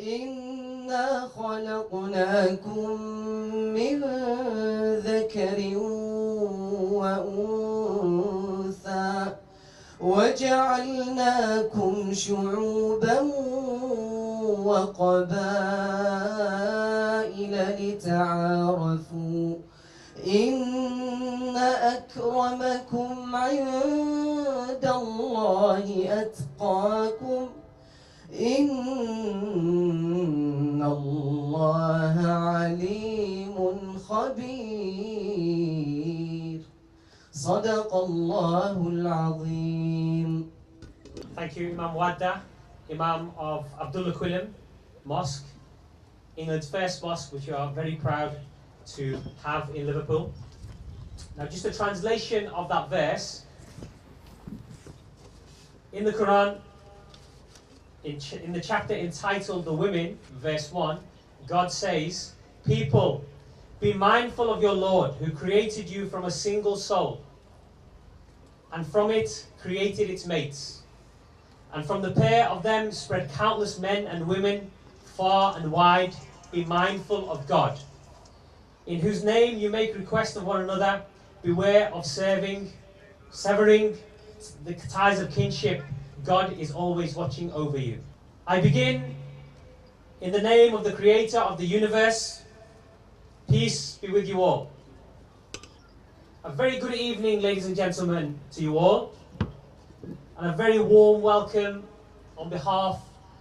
إنا خلقناكم من ذكر وأنثى وجعلناكم شعوبا وقبائل لتعارفوا إن أكرمكم عند الله أتقاكم إن الله عليم خبير صدق الله العظيم. Thank you, Imam Wadda, Imam of Abdullah Quillim Mosque, England's first mosque, which we are very proud to have in Liverpool. Now, just a translation of that verse. In the Quran, in the chapter entitled The Women, verse 1, God says, "People, be mindful of your Lord, who created you from a single soul, and from it created its mates. And from the pair of them spread countless men and women far and wide. Be mindful of God, in whose name you make request of one another. Beware of severing the ties of kinship. God is always watching over you." I begin in the name of the Creator of the universe. Peace be with you all. A very good evening, ladies and gentlemen, to you all, and a very warm welcome on behalf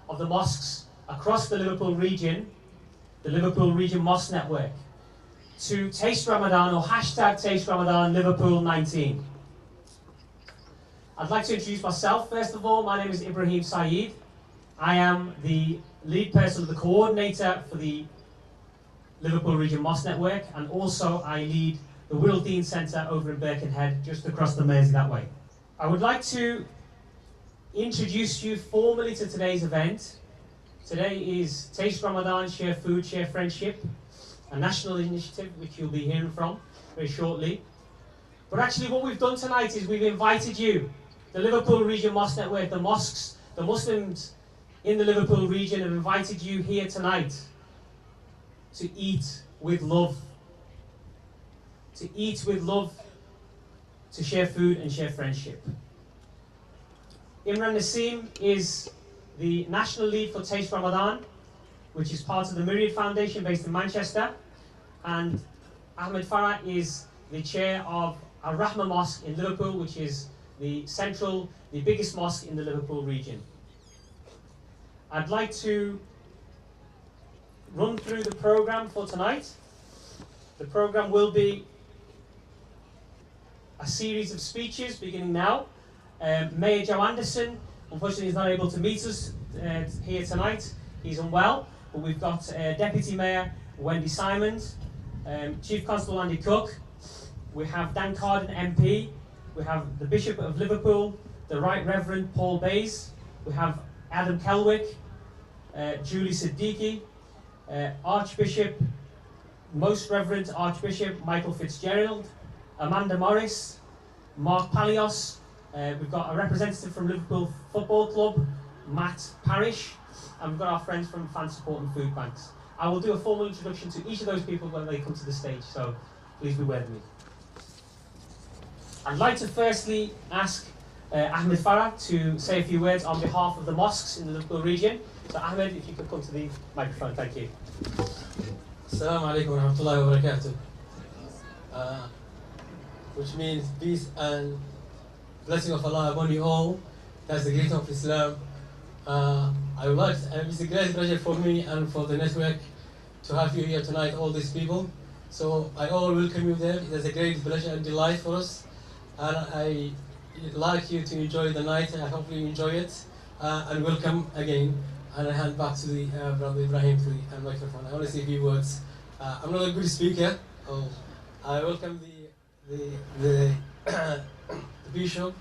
of the mosques across the Liverpool region, the Liverpool Region Mosque Network, to Taste Ramadan, or hashtag Taste Ramadan Liverpool 19. I'd like to introduce myself first of all. My name is Ibrahim Saeed. I am the lead person, the coordinator for the Liverpool Region Mosque Network, and also I lead the Wirral Dean Centre over in Birkenhead, just across the Mersey that way. I would like to introduce you formally to today's event. Today is Taste Ramadan, Share Food, Share Friendship, a national initiative which you'll be hearing from very shortly. But actually what we've done tonight is we've invited you, the Liverpool Region Mosque Network, the mosques, the Muslims in the Liverpool region have invited you here tonight to eat with love. To eat with love, to share food and share friendship. Imran Naseem is the national lead for Taste Ramadan, which is part of the Myriad Foundation based in Manchester. And Ahmed Farah is the chair of Al-Rahma Mosque in Liverpool, which is the biggest mosque in the Liverpool region. I'd like to run through the program for tonight. The program will be a series of speeches beginning now. Mayor Joe Anderson, unfortunately, is not able to meet us here tonight. He's unwell, but we've got Deputy Mayor Wendy Simons, Chief Constable Andy Cook. We have Dan Carden MP. We have the Bishop of Liverpool, the Right Reverend Paul Bays. We have Adam Kelwick, Julie Siddiqui, Archbishop, Most Reverend Archbishop Michael Fitzgerald, Amanda Morris, Mark Palios. We've got a representative from Liverpool Football Club, Matt Parrish, and we've got our friends from Fan Support and Food Banks. I will do a formal introduction to each of those people when they come to the stage, so please be with me. I'd like to firstly ask Ahmed Farah to say a few words on behalf of the mosques in the Liverpool region. So Ahmed, if you could come to the microphone, thank you. Assalamu alaikum wa rahmatullahi wa barakatuh. Which means peace and blessing of Allah upon you all. That's the greeting of Islam. It's a great pleasure for me and for the network to have you here tonight, all these people. So I all welcome you there. It is a great pleasure and delight for us. And I like you to enjoy the night, and I hope you enjoy it. And welcome again. And I hand back to the Brother Ibrahim to the microphone. I want to say a few words. I'm not a good speaker. I welcome the Bishop,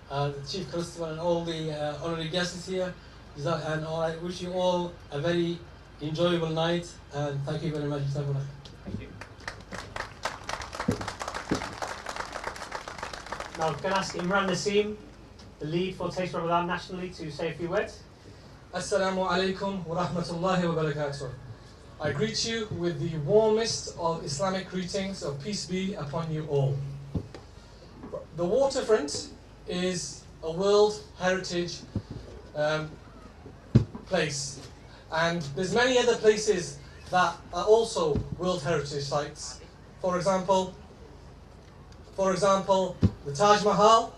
the Chief Constable, and all the honorary guests here. And I wish you all a very enjoyable night. And thank you very much. Thank you. Now, can I ask Imran Naseem, the lead for Taste Ramadan nationally, to say a few words? Assalamu alaikum wa rahmatullahi wa barakatuh. I greet you with the warmest of Islamic greetings of peace be upon you all. The waterfront is a World Heritage place, and there's many other places that are also World Heritage sites. For example, the Taj Mahal,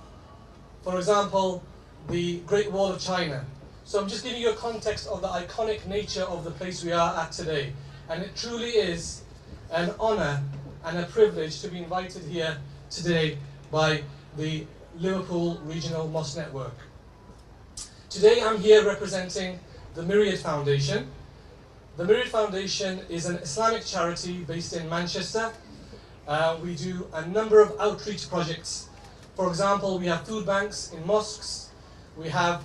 for example, the Great Wall of China. So I'm just giving you a context of the iconic nature of the place we are at today. And it truly is an honor and a privilege to be invited here today by the Liverpool Regional Mosque Network. Today I'm here representing the Myriad Foundation. The Myriad Foundation is an Islamic charity based in Manchester. We do a number of outreach projects. For example, we have food banks in mosques. We have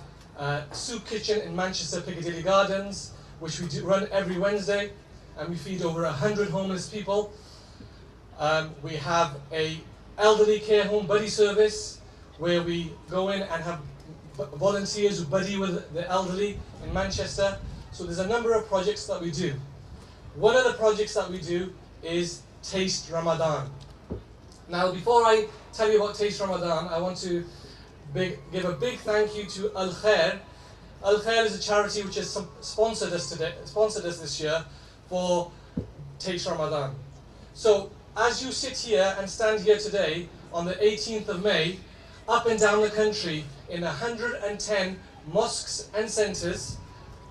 soup kitchen in Manchester Piccadilly Gardens, which we do run every Wednesday, and we feed over 100 homeless people. We have a elderly care home buddy service, where we go in and have volunteers who buddy with the elderly in Manchester. So there's a number of projects that we do. One of the projects that we do is Taste Ramadan. Now, before I tell you about Taste Ramadan, I want to give a big thank you to Al Khair. Al Khair is a charity which has sponsored us this year for Taste Ramadan. So, as you sit here and stand here today on the 18th of May, up and down the country in 110 mosques and centres,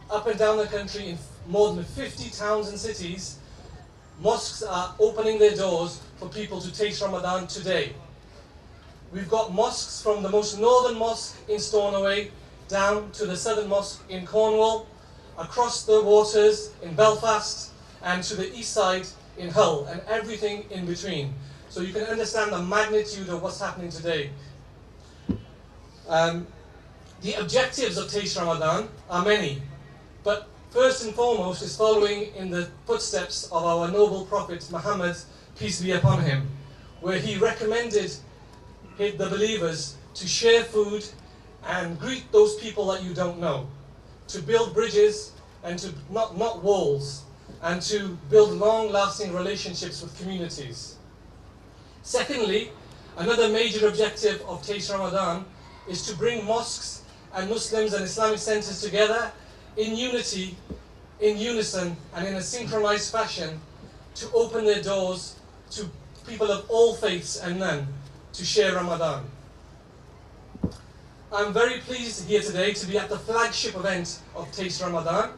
up and down the country in more than 50 towns and cities, mosques are opening their doors for people to taste Ramadan today. We've got mosques from the most northern mosque in Stornoway down to the southern mosque in Cornwall, across the waters in Belfast, and to the east side in Hull, and everything in between. So you can understand the magnitude of what's happening today. The objectives of Taste Ramadan are many, but first and foremost is following in the footsteps of our noble Prophet Muhammad, peace be upon him, where he recommended the believers to share food and greet those people that you don't know, to build bridges and to not walls, and to build long-lasting relationships with communities. Secondly, another major objective of Taste Ramadan is to bring mosques and Muslims and Islamic centers together in unity, in unison, and in a synchronized fashion to open their doors to people of all faiths and none to share Ramadan. I'm very pleased here today to be at the flagship event of Taste Ramadan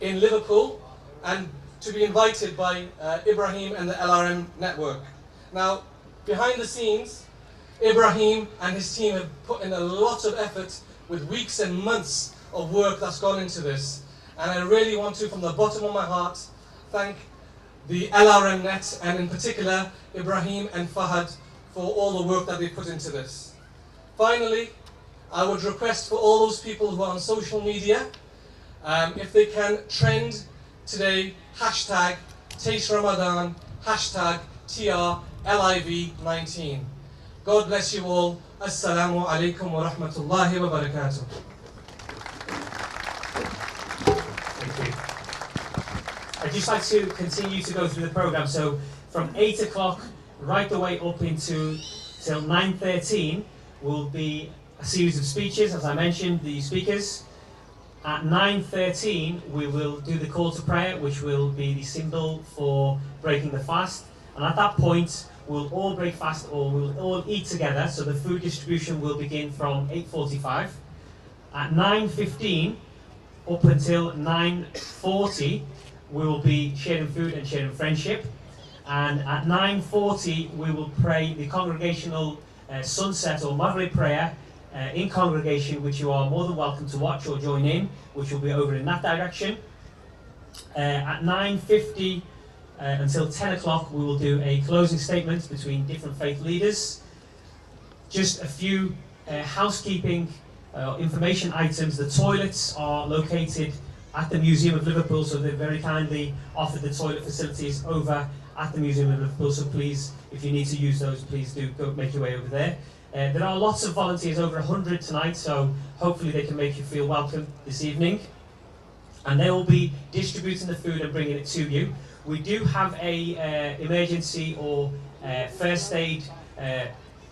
in Liverpool, and to be invited by Ibrahim and the LRM network. Now, behind the scenes, Ibrahim and his team have put in a lot of effort with weeks and months of work that's gone into this. And I really want to, from the bottom of my heart, thank the LRM net, and in particular, Ibrahim and Fahad, for all the work that they put into this. Finally, I would request for all those people who are on social media, if they can trend today, hashtag Taste Ramadan, hashtag TRLIV19. God bless you all. Assalamu alaikum wa rahmatullahi wa barakatuh. Thank you. I'd just like to continue to go through the programme. So from 8 o'clock right the way up into till 9:13 will be a series of speeches, as I mentioned, the speakers. At 9:13 we will do the call to prayer, which will be the symbol for breaking the fast. And at that point we'll all break fast, or we'll all eat together. So the food distribution will begin from 8:45. At 9:15 up until 9:40 we will be sharing food and sharing friendship. And at 9:40 we will pray the congregational sunset or Maghrib prayer in congregation, which you are more than welcome to watch or join in, which will be over in that direction. At 9:50 until 10 o'clock we will do a closing statement between different faith leaders. Just a few housekeeping information items. The toilets are located at the Museum of Liverpool, so they've very kindly offered the toilet facilities over at the Museum of Liverpool, so please, if you need to use those, please do go make your way over there. There are lots of volunteers, over 100 tonight, so hopefully they can make you feel welcome this evening. and they will be distributing the food and bringing it to you. We do have a emergency or first aid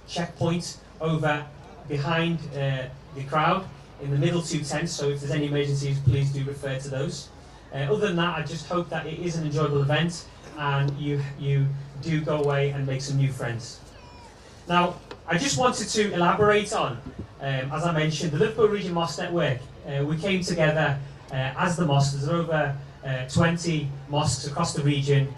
checkpoint over behind the crowd in the middle two tents, so if there's any emergencies, please do refer to those. Other than that, I just hope that it is an enjoyable event and you do go away and make some new friends. Now, I just wanted to elaborate on, as I mentioned, the Liverpool Region Mosque Network. We came together as the mosque. There's over 20 mosques across the region,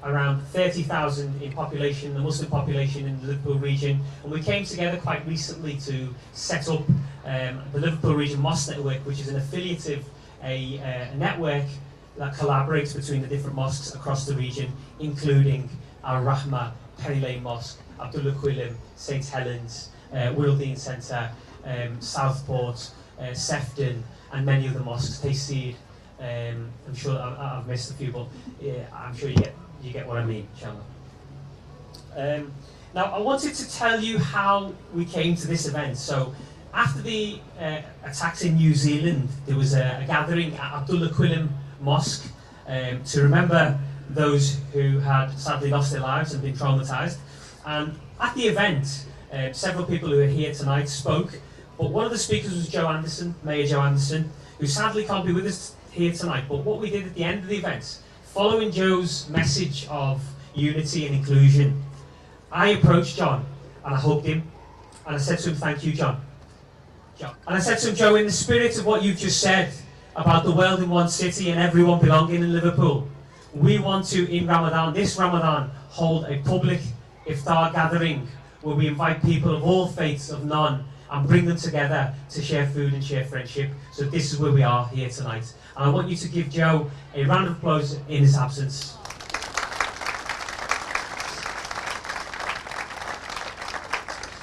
around 30,000 in population, the Muslim population in the Liverpool region, and we came together quite recently to set up the Liverpool Region Mosque Network, which is an affiliative, a network that collaborates between the different mosques across the region, including Al-Rahma, Penny Lane Mosque, Abdullah Quillim, St Helens, Wirral Centre, Southport, Sefton, and many other mosques, Taysir. I'm sure I've missed a few, but I'm sure you get what I mean, inshallah. Now, I wanted to tell you how we came to this event. So, after the attacks in New Zealand, there was a gathering at Abdullah Quillim Mosque to remember those who had sadly lost their lives and been traumatised. And at the event, several people who are here tonight spoke, but one of the speakers was Joe Anderson, Mayor Joe Anderson, who sadly can't be with us here tonight. But what we did at the end of the event, following Joe's message of unity and inclusion, I approached John and I hugged him and I said to him, "Thank you, John." And I said to him, "Joe, in the spirit of what you've just said about the world in one city and everyone belonging in Liverpool, we want to, in Ramadan, this Ramadan, hold a public Iftar gathering where we invite people of all faiths, of none, and bring them together to share food and share friendship." So this is where we are here tonight. And I want you to give Joe a round of applause in his absence.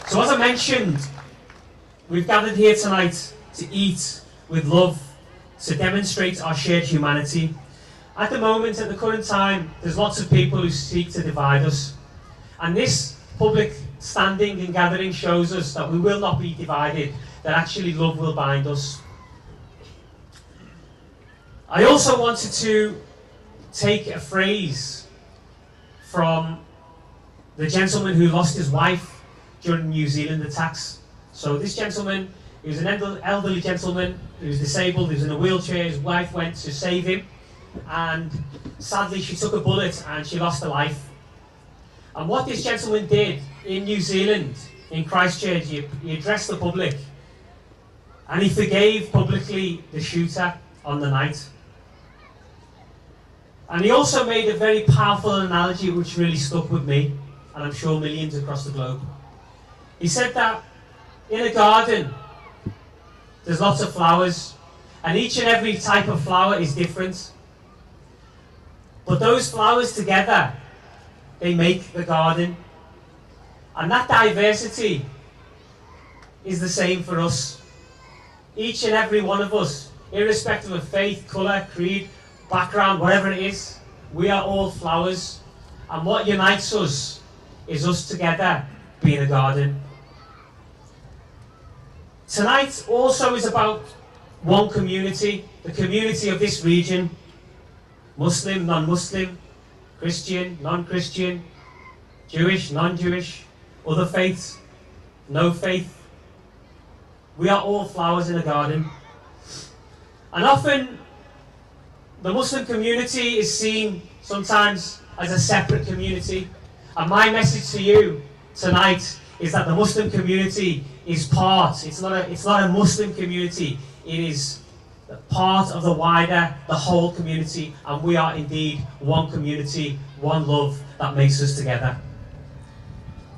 So as I mentioned, we've gathered here tonight to eat with love, to demonstrate our shared humanity. At the moment, at the current time, there's lots of people who seek to divide us. And this public standing and gathering shows us that we will not be divided, that actually love will bind us. I also wanted to take a phrase from the gentleman who lost his wife during New Zealand attacks. So this gentleman, he was an elderly gentleman, he was disabled, he was in a wheelchair, his wife went to save him, and sadly she took a bullet and she lost her life. And what this gentleman did in New Zealand, in Christchurch, he addressed the public, and he forgave publicly the shooter on the night. And he also made a very powerful analogy which really stuck with me, and I'm sure millions across the globe. He said that in a garden, there's lots of flowers, and each and every type of flower is different. But those flowers together, they make the garden. And that diversity is the same for us. Each and every one of us, irrespective of faith, colour, creed, background, whatever it is, we are all flowers. And what unites us is us together being a garden. Tonight also is about one community, the community of this region. Muslim, non-Muslim, Christian, non-Christian, Jewish, non-Jewish, other faiths, no faith. We are all flowers in a garden. And often the Muslim community is seen sometimes as a separate community. And my message to you tonight is that the Muslim community is part, it's not a Muslim community, it is part of the wider, the whole community, and we are indeed one community, one love that makes us together.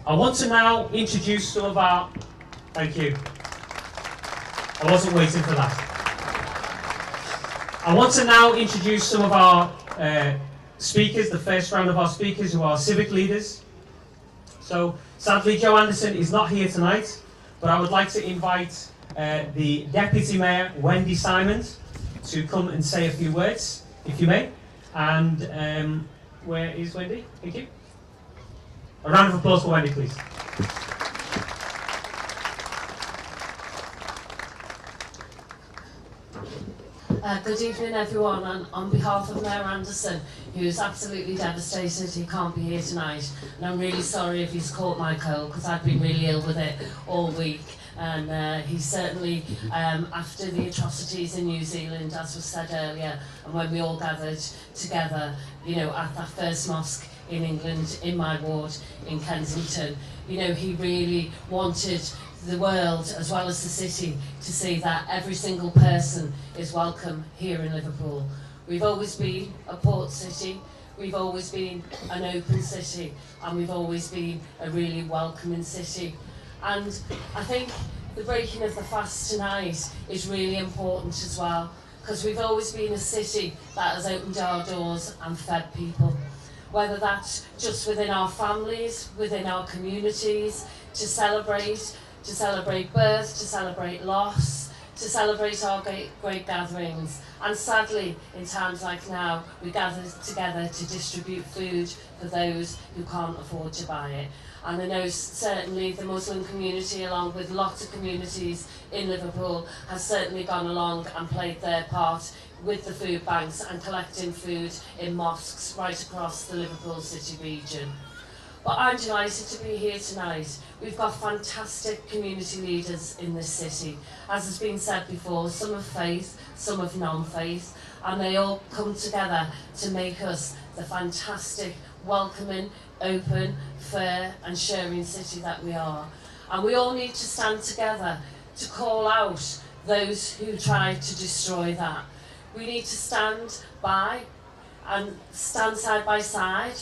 I want to now introduce some of our, thank you, I wasn't waiting for that. I want to now introduce some of our speakers, the first round of our speakers who are civic leaders. So sadly Joe Anderson is not here tonight, but I would like to invite the Deputy Mayor, Wendy Simons, to come and say a few words, if you may. And where is Wendy? Thank you. A round of applause for Wendy, please. Good evening everyone, and on behalf of Mayor Anderson, who's absolutely devastated he can't be here tonight, and I'm really sorry if he's caught my cold because I've been really ill with it all week, and he certainly, after the atrocities in New Zealand, as was said earlier, and when we all gathered together, you know, at that first mosque in England, in my ward in Kensington, you know, he really wanted the world as well as the city to see that every single person is welcome here in Liverpool. We've always been a port city, we've always been an open city, and we've always been a really welcoming city. And I think the breaking of the fast tonight is really important as well, because we've always been a city that has opened our doors and fed people. Whether that's just within our families, within our communities, to celebrate birth, to celebrate loss, to celebrate our great gatherings. And sadly, in times like now, we gather together to distribute food for those who can't afford to buy it. And I know certainly the Muslim community, along with lots of communities in Liverpool, has certainly gone along and played their part with the food banks and collecting food in mosques right across the Liverpool city region. But I'm delighted to be here tonight. We've got fantastic community leaders in this city. As has been said before, some of faith, some of non-faith, and they all come together to make us the fantastic, welcoming, open, fair and sharing city that we are. And we all need to stand together to call out those who try to destroy that. We need to stand by and stand side by side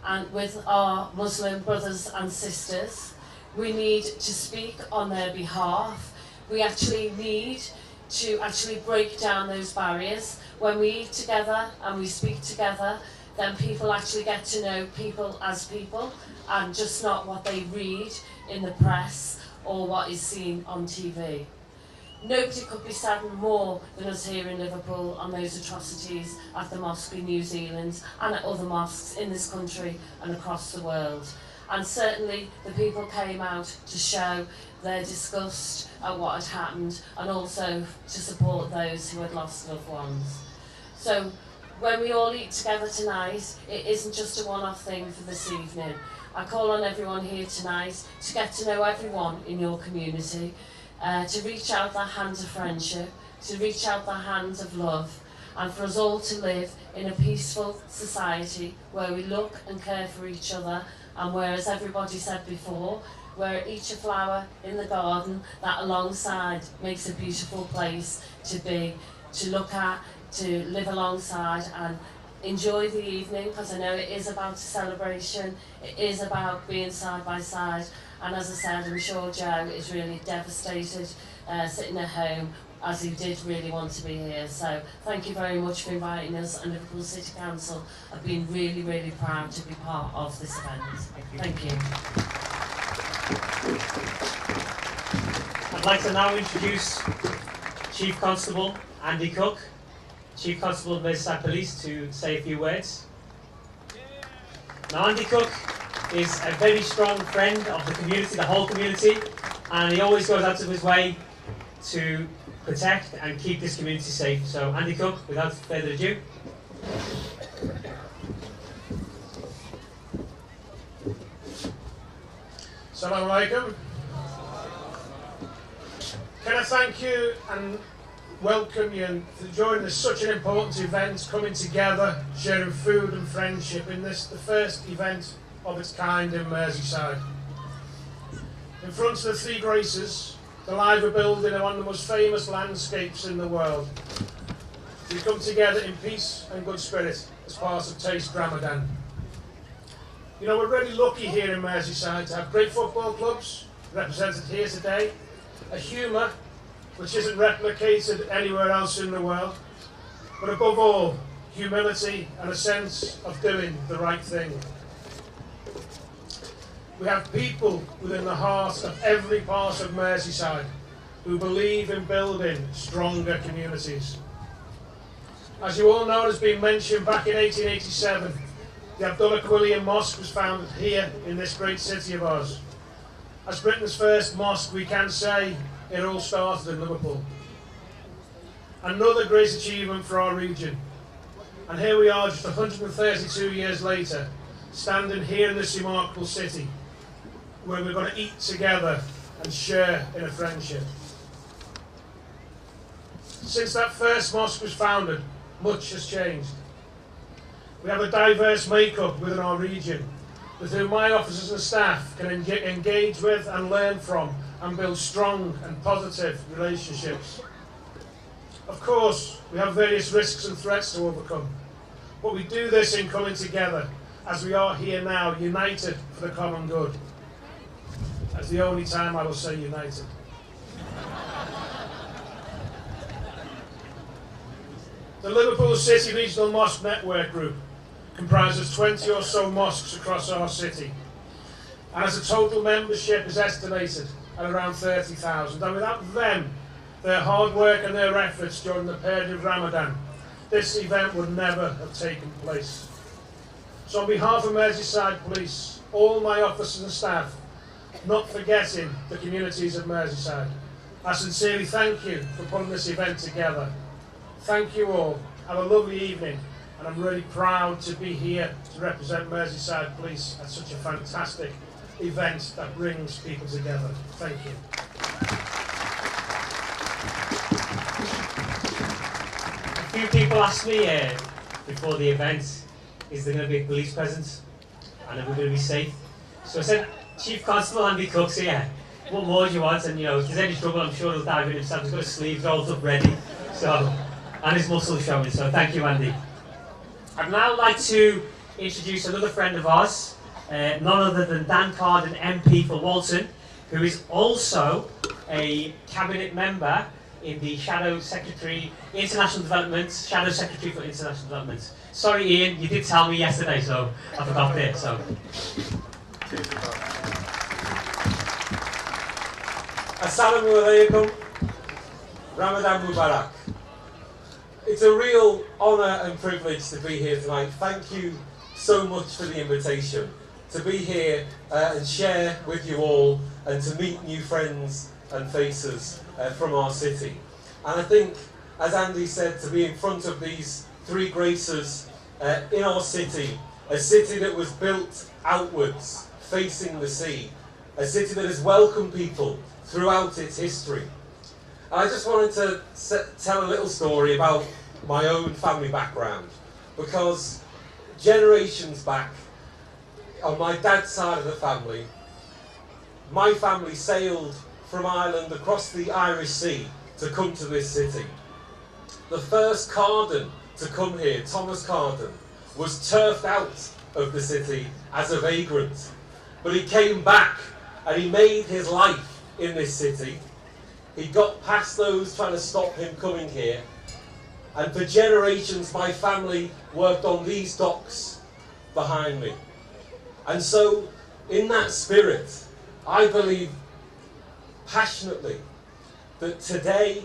and with our Muslim brothers and sisters. We need to speak on their behalf. We actually need to break down those barriers. When we eat together and we speak together, then people actually get to know people as people and just not what they read in the press or what is seen on TV. Nobody could be saddened more than us here in Liverpool on those atrocities at the mosque in New Zealand and at other mosques in this country and across the world. And certainly the people came out to show their disgust at what had happened and also to support those who had lost loved ones. So when we all eat together tonight, it isn't just a one-off thing for this evening. I call on everyone here tonight to get to know everyone in your community, to reach out their hands of friendship, to reach out their hands of love, and for us all to live in a peaceful society where we look and care for each other, and where, as everybody said before, where each a flower in the garden that alongside makes a beautiful place to be, to look at, to live alongside and enjoy the evening, because I know it is about a celebration, it is about being side by side. And as I said, I'm sure Joe is really devastated sitting at home, as he did really want to be here. So thank you very much for inviting us, and Liverpool City Council have been really, really proud to be part of this event. Thank you. I'd like to now introduce Chief Constable Andy Cook, Chief Constable of Merseyside Police, to say a few words. Now, Andy Cook is a very strong friend of the community, the whole community, and he always goes out of his way to protect and keep this community safe. So, Andy Cook, without further ado. Assalamu alaikum. Can I thank you and welcome you for joining us, such an important event, coming together, sharing food and friendship in this, the first event of its kind in Merseyside. In front of the Three Graces, the Liver building are one of the most famous landscapes in the world. We come together in peace and good spirit as part of Taste Ramadan. You know, we're really lucky here in Merseyside to have great football clubs represented here today, a humour which isn't replicated anywhere else in the world, but above all, humility and a sense of doing the right thing. We have people within the heart of every part of Merseyside who believe in building stronger communities. As you all know, it has been mentioned, back in 1887, the Abdullah Quillian Mosque was founded here in this great city of ours. As Britain's first mosque, we can say it all started in Liverpool. Another great achievement for our region. And here we are just 132 years later, standing here in this remarkable city, where we're going to eat together and share in a friendship. Since that first mosque was founded, much has changed. We have a diverse makeup within our region, with whom my officers and staff can engage with and learn from and build strong and positive relationships. Of course, we have various risks and threats to overcome, but we do this in coming together, as we are here now, united for the common good. That's the only time I will say united. The Liverpool City Regional Mosque Network Group comprises 20 or so mosques across our city, and as a total membership is estimated at around 30,000. And without them, their hard work and their efforts during the period of Ramadan, this event would never have taken place. So on behalf of Merseyside Police, all my officers and staff, not forgetting the communities of Merseyside, I sincerely thank you for putting this event together. Thank you all. Have a lovely evening, and I'm really proud to be here to represent Merseyside Police at such a fantastic event that brings people together. Thank you. A few people asked me before the event, is there going to be a police presence and are we going to be safe? So I said, Chief Constable Andy Cook's here. What more do you want? And if there's any trouble, I'm sure he'll dive in himself. He's got his sleeves rolled up ready, and his muscles showing. So thank you, Andy. I'd now like to introduce another friend of ours, none other than Dan Carden, MP for Walton, who is also a cabinet member in the Shadow Secretary, International Development, Shadow Secretary for International Development. Sorry, Ian, you did tell me yesterday, so I forgot it. So. Assalamu alaikum, Ramadan Mubarak. It's a real honour and privilege to be here tonight. Thank you so much for the invitation to be here and share with you all and to meet new friends and faces from our city. And I think, as Andy said, to be in front of these three graces in our city, a city that was built outwards, facing the sea, a city that has welcomed people throughout its history. And I just wanted to tell a little story about my own family background, because generations back, on my dad's side of the family, my family sailed from Ireland across the Irish Sea to come to this city. The first Carden to come here, Thomas Carden, was turfed out of the city as a vagrant. But he came back and he made his life in this city. He got past those trying to stop him coming here. And for generations, my family worked on these docks behind me. And so, in that spirit, I believe passionately that today,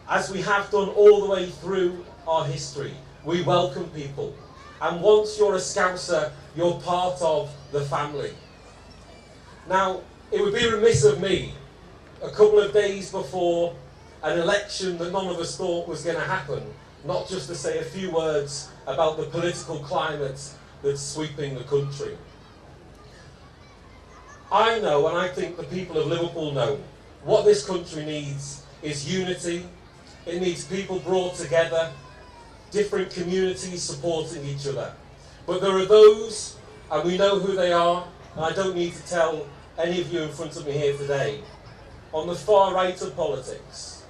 as we have done all the way through our history, we welcome people. And once you're a Scouser, you're part of the family. Now, it would be remiss of me, a couple of days before an election that none of us thought was going to happen, not just to say a few words about the political climate that's sweeping the country. I know, and I think the people of Liverpool know, what this country needs is unity. It needs people brought together, different communities supporting each other. But there are those, and we know who they are, and I don't need to tell any of you in front of me here today, on the far right of politics,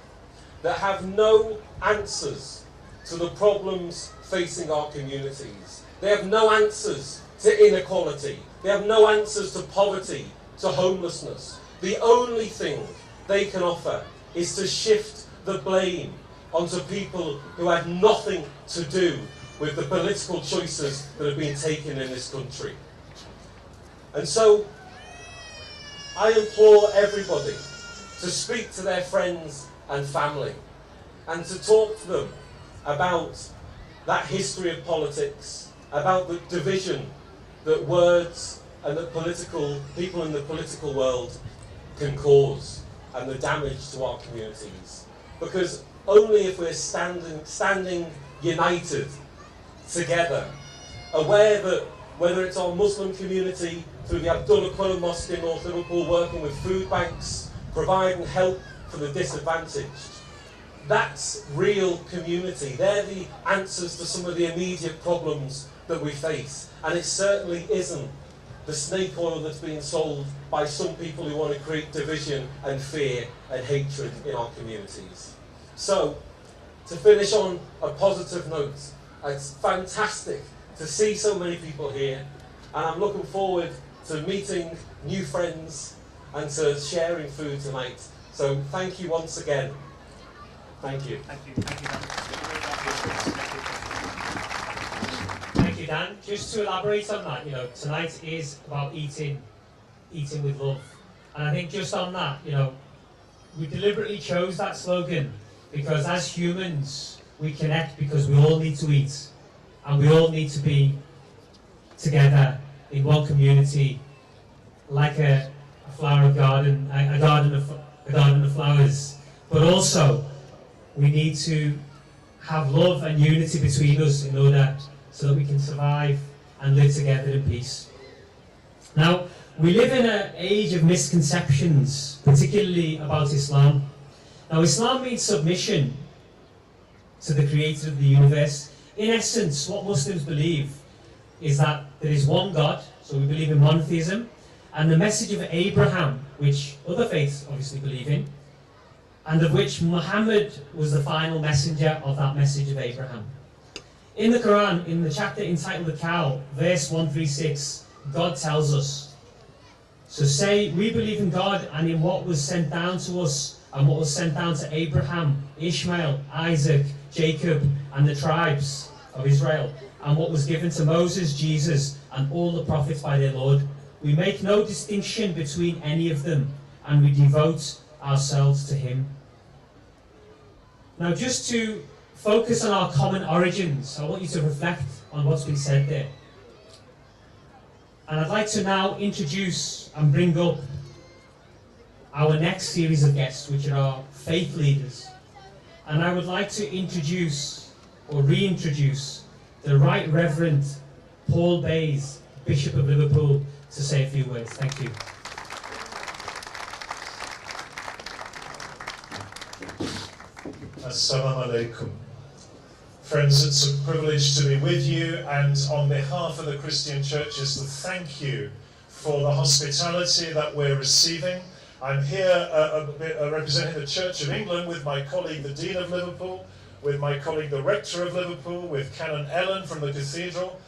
that have no answers to the problems facing our communities. They have no answers to inequality. They have no answers to poverty, to homelessness. The only thing they can offer is to shift the blame onto people who had nothing to do with the political choices that have been taken in this country. And so, I implore everybody to speak to their friends and family and to talk to them about that history of politics, about the division that words and that people in the political world can cause and the damage to our communities. Because only if we're standing united together, aware that whether it's our Muslim community through the Abdullah Qulo Mosque in North Liverpool, working with food banks, providing help for the disadvantaged, that's real community. They're the answers to some of the immediate problems that we face. And it certainly isn't the snake oil that's being sold by some people who want to create division and fear and hatred in our communities. So, to finish on a positive note, it's fantastic to see so many people here, and I'm looking forward to meeting new friends and to sharing food tonight. So thank you once again. Thank you. Thank you. Thank you, Dan. Thank you, Dan. Just to elaborate on that, tonight is about eating with love. And I think just on that, we deliberately chose that slogan because as humans, we connect because we all need to eat. And we all need to be together in one community, like a flower garden, a garden of flowers. But also, we need to have love and unity between us in order so that we can survive and live together in peace. Now, we live in an age of misconceptions, particularly about Islam. Now, Islam means submission to the creator of the universe. In essence, what Muslims believe is that there is one God, so we believe in monotheism, and the message of Abraham, which other faiths obviously believe in, and of which Muhammad was the final messenger of that message of Abraham. In the Quran, in the chapter entitled The Cow, verse 136, God tells us, so say, we believe in God and in what was sent down to us and what was sent down to Abraham, Ishmael, Isaac, Jacob, and the tribes of Israel, and what was given to Moses, Jesus, and all the prophets by their Lord. We make no distinction between any of them, and we devote ourselves to Him. Now, just to focus on our common origins, I want you to reflect on what's been said there. And I'd like to now introduce and bring up our next series of guests, which are our faith leaders. And I would like to introduce or reintroduce the Right Reverend Paul Bays, Bishop of Liverpool, to say a few words. Thank you. Assalamu alaikum. Friends, it's a privilege to be with you, and on behalf of the Christian churches, to thank you for the hospitality that we're receiving. I'm here representing the Church of England with my colleague, the Dean of Liverpool, with my colleague, the Rector of Liverpool, with Canon Ellen from the Cathedral,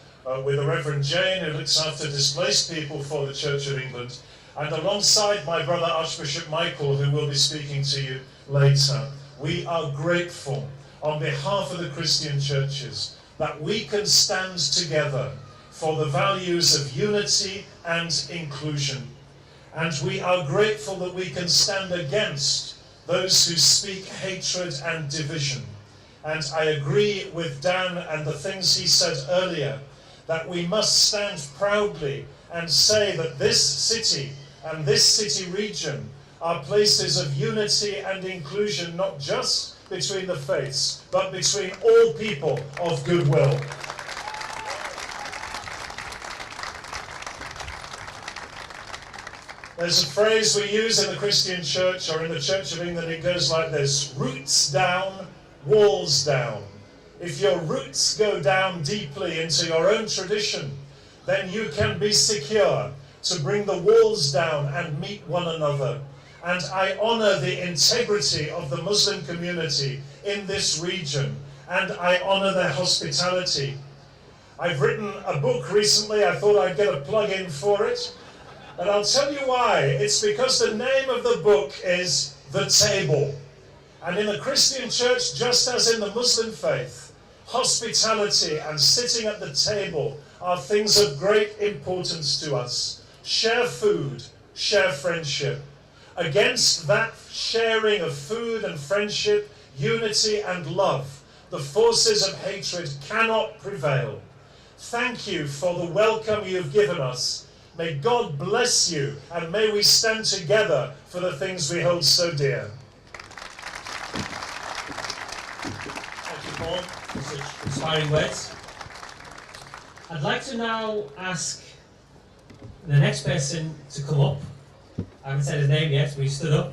with the Reverend Jane, who looks after displaced people for the Church of England, and alongside my brother Archbishop Michael, who will be speaking to you later. We are grateful on behalf of the Christian churches that we can stand together for the values of unity and inclusion. And we are grateful that we can stand against those who speak hatred and division. And I agree with Dan and the things he said earlier, that we must stand proudly and say that this city and this city region are places of unity and inclusion, not just between the faiths, but between all people of goodwill. There's a phrase we use in the Christian church, or in the Church of England, it goes like this: roots down, walls down. If your roots go down deeply into your own tradition, then you can be secure to bring the walls down and meet one another. And I honor the integrity of the Muslim community in this region, and I honor their hospitality. I've written a book recently. I thought I'd get a plug-in for it, and I'll tell you why. It's because the name of the book is The Table. And in the Christian church, just as in the Muslim faith, hospitality and sitting at the table are things of great importance to us. Share food, share friendship. Against that sharing of food and friendship, unity and love, the forces of hatred cannot prevail. Thank you for the welcome you've given us. May God bless you, and may we stand together for the things we hold so dear. Paul for such inspiring words. I'd like to now ask the next person to come up. I haven't said his name yet, but he stood up.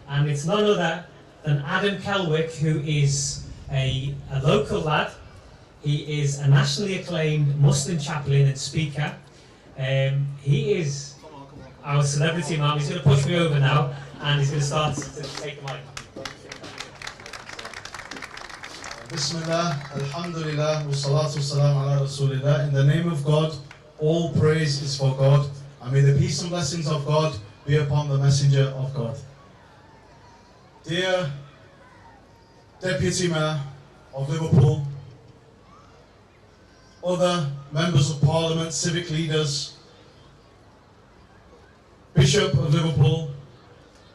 And it's none other than Adam Kelwick, who is a local lad. He is a nationally acclaimed Muslim chaplain and speaker. He is our celebrity imam. He's going to push me over now, and he's going to start to take the mic. Bismillah, Alhamdulillah, wa salatu salam ala Rasulillah. In the name of God, all praise is for God, and may the peace and blessings of God be upon the messenger of God. Dear Deputy Mayor of Liverpool, other members of Parliament, civic leaders, Bishop of Liverpool,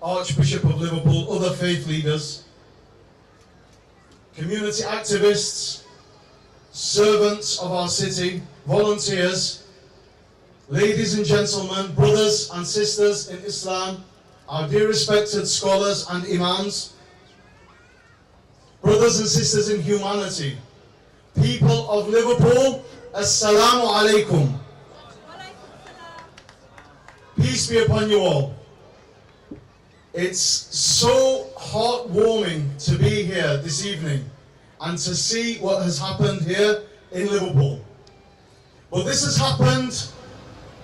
Archbishop of Liverpool, other faith leaders, community activists, servants of our city, volunteers, ladies and gentlemen, brothers and sisters in Islam, our dear respected scholars and imams, brothers and sisters in humanity, people of Liverpool, Assalamu alaikum. Peace be upon you all. It's so heartwarming to be here this evening and to see what has happened here in Liverpool. But this has happened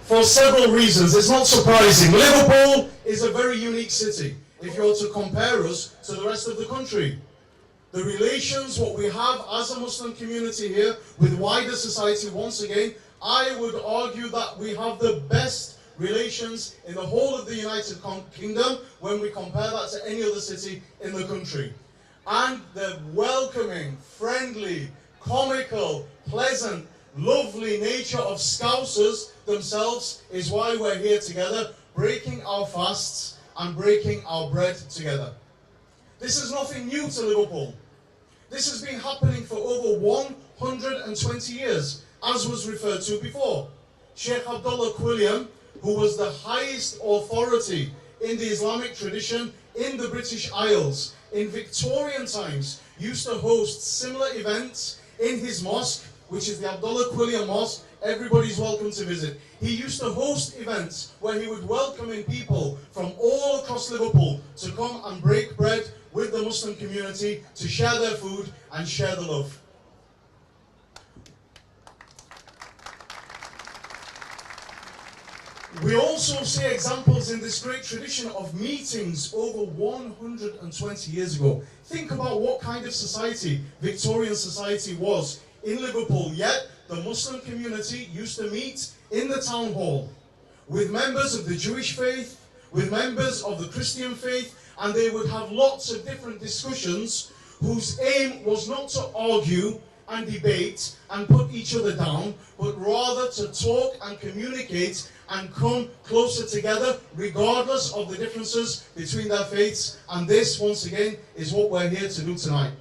for several reasons. It's not surprising. Liverpool is a very unique city if you're to compare us to the rest of the country. The relations, what we have as a Muslim community here with wider society, once again, I would argue that we have the best relations in the whole of the United Kingdom when we compare that to any other city in the country. And the welcoming, friendly, comical, pleasant, lovely nature of Scousers themselves is why we're here together, breaking our fasts and breaking our bread together. This is nothing new to Liverpool. This has been happening for over 120 years, as was referred to before. Sheikh Abdullah Quilliam, who was the highest authority in the Islamic tradition in the British Isles, in Victorian times, used to host similar events in his mosque, which is the Abdullah Quilliam Mosque. Everybody's welcome to visit. He used to host events where he would welcome in people from all across Liverpool to come and break bread with the Muslim community, to share their food and share the love. We also see examples in this great tradition of meetings over 120 years ago. Think about what kind of society Victorian society was in Liverpool, yet the Muslim community used to meet in the town hall with members of the Jewish faith, with members of the Christian faith, and they would have lots of different discussions whose aim was not to argue and debate and put each other down, but rather to talk and communicate and come closer together regardless of the differences between their faiths. And this, once again, is what we're here to do tonight.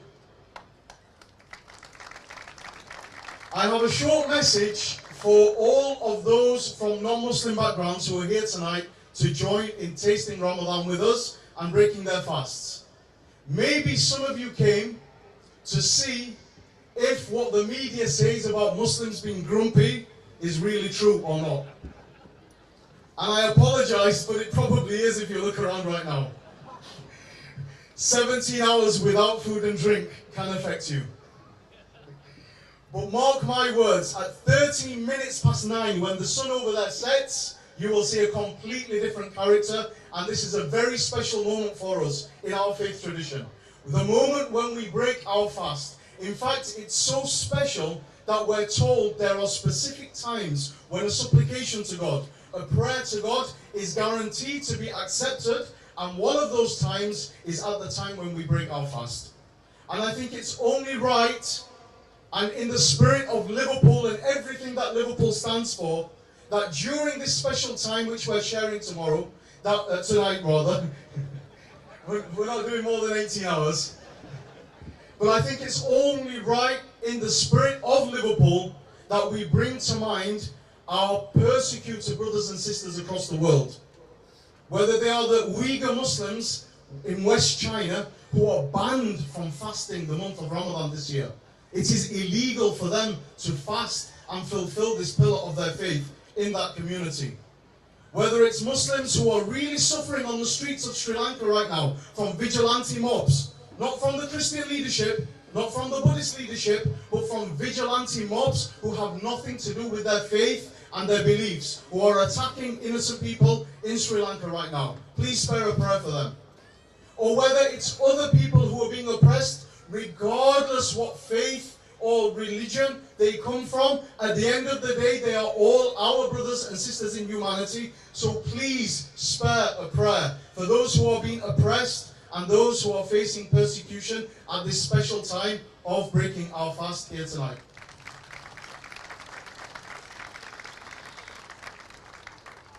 I have a short message for all of those from non-Muslim backgrounds who are here tonight to join in tasting Ramadan with us and breaking their fasts. Maybe some of you came to see if what the media says about Muslims being grumpy is really true or not. And I apologize, but it probably is if you look around right now. 17 hours without food and drink can affect you. But mark my words, at 13 minutes past 9, when the sun over there sets, you will see a completely different character, and this is a very special moment for us in our faith tradition. The moment when we break our fast. In fact, it's so special that we're told there are specific times when a supplication to God, a prayer to God, is guaranteed to be accepted, and one of those times is at the time when we break our fast. And I think it's only right, and in the spirit of Liverpool and everything that Liverpool stands for, that during this special time which we're sharing tomorrow, tonight rather, we're not doing more than 18 hours, but I think it's only right in the spirit of Liverpool that we bring to mind our persecuted brothers and sisters across the world. Whether they are the Uyghur Muslims in West China who are banned from fasting the month of Ramadan this year, It is illegal for them to fast and fulfill this pillar of their faith in that community. Whether it's Muslims who are really suffering on the streets of Sri Lanka right now from vigilante mobs, not from the Christian leadership, not from the Buddhist leadership, but from vigilante mobs who have nothing to do with their faith and their beliefs, who are attacking innocent people in Sri Lanka right now. Please spare a prayer for them. Or whether it's other people who are being oppressed, regardless what faith or religion they come from, at the end of the day, they are all our brothers and sisters in humanity. So please spare a prayer for those who are being oppressed and those who are facing persecution at this special time of breaking our fast here tonight.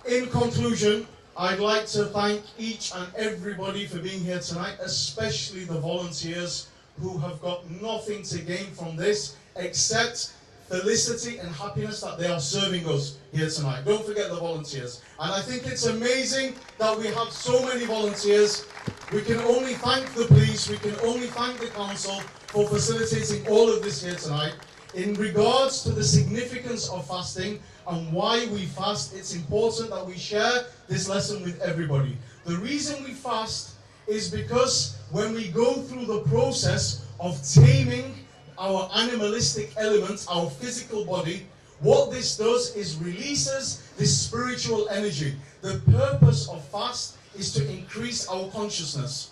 In conclusion, I'd like to thank each and everybody for being here tonight, especially the volunteers who have got nothing to gain from this except felicity and happiness that they are serving us here tonight. Don't forget the volunteers. And I think it's amazing that we have so many volunteers. We can only thank the police, we can only thank the council for facilitating all of this here tonight. In regards to the significance of fasting and why we fast, it's important that we share this lesson with everybody. The reason we fast is because when we go through the process of taming our animalistic elements, our physical body, what this does is releases this spiritual energy. The purpose of fast is to increase our consciousness.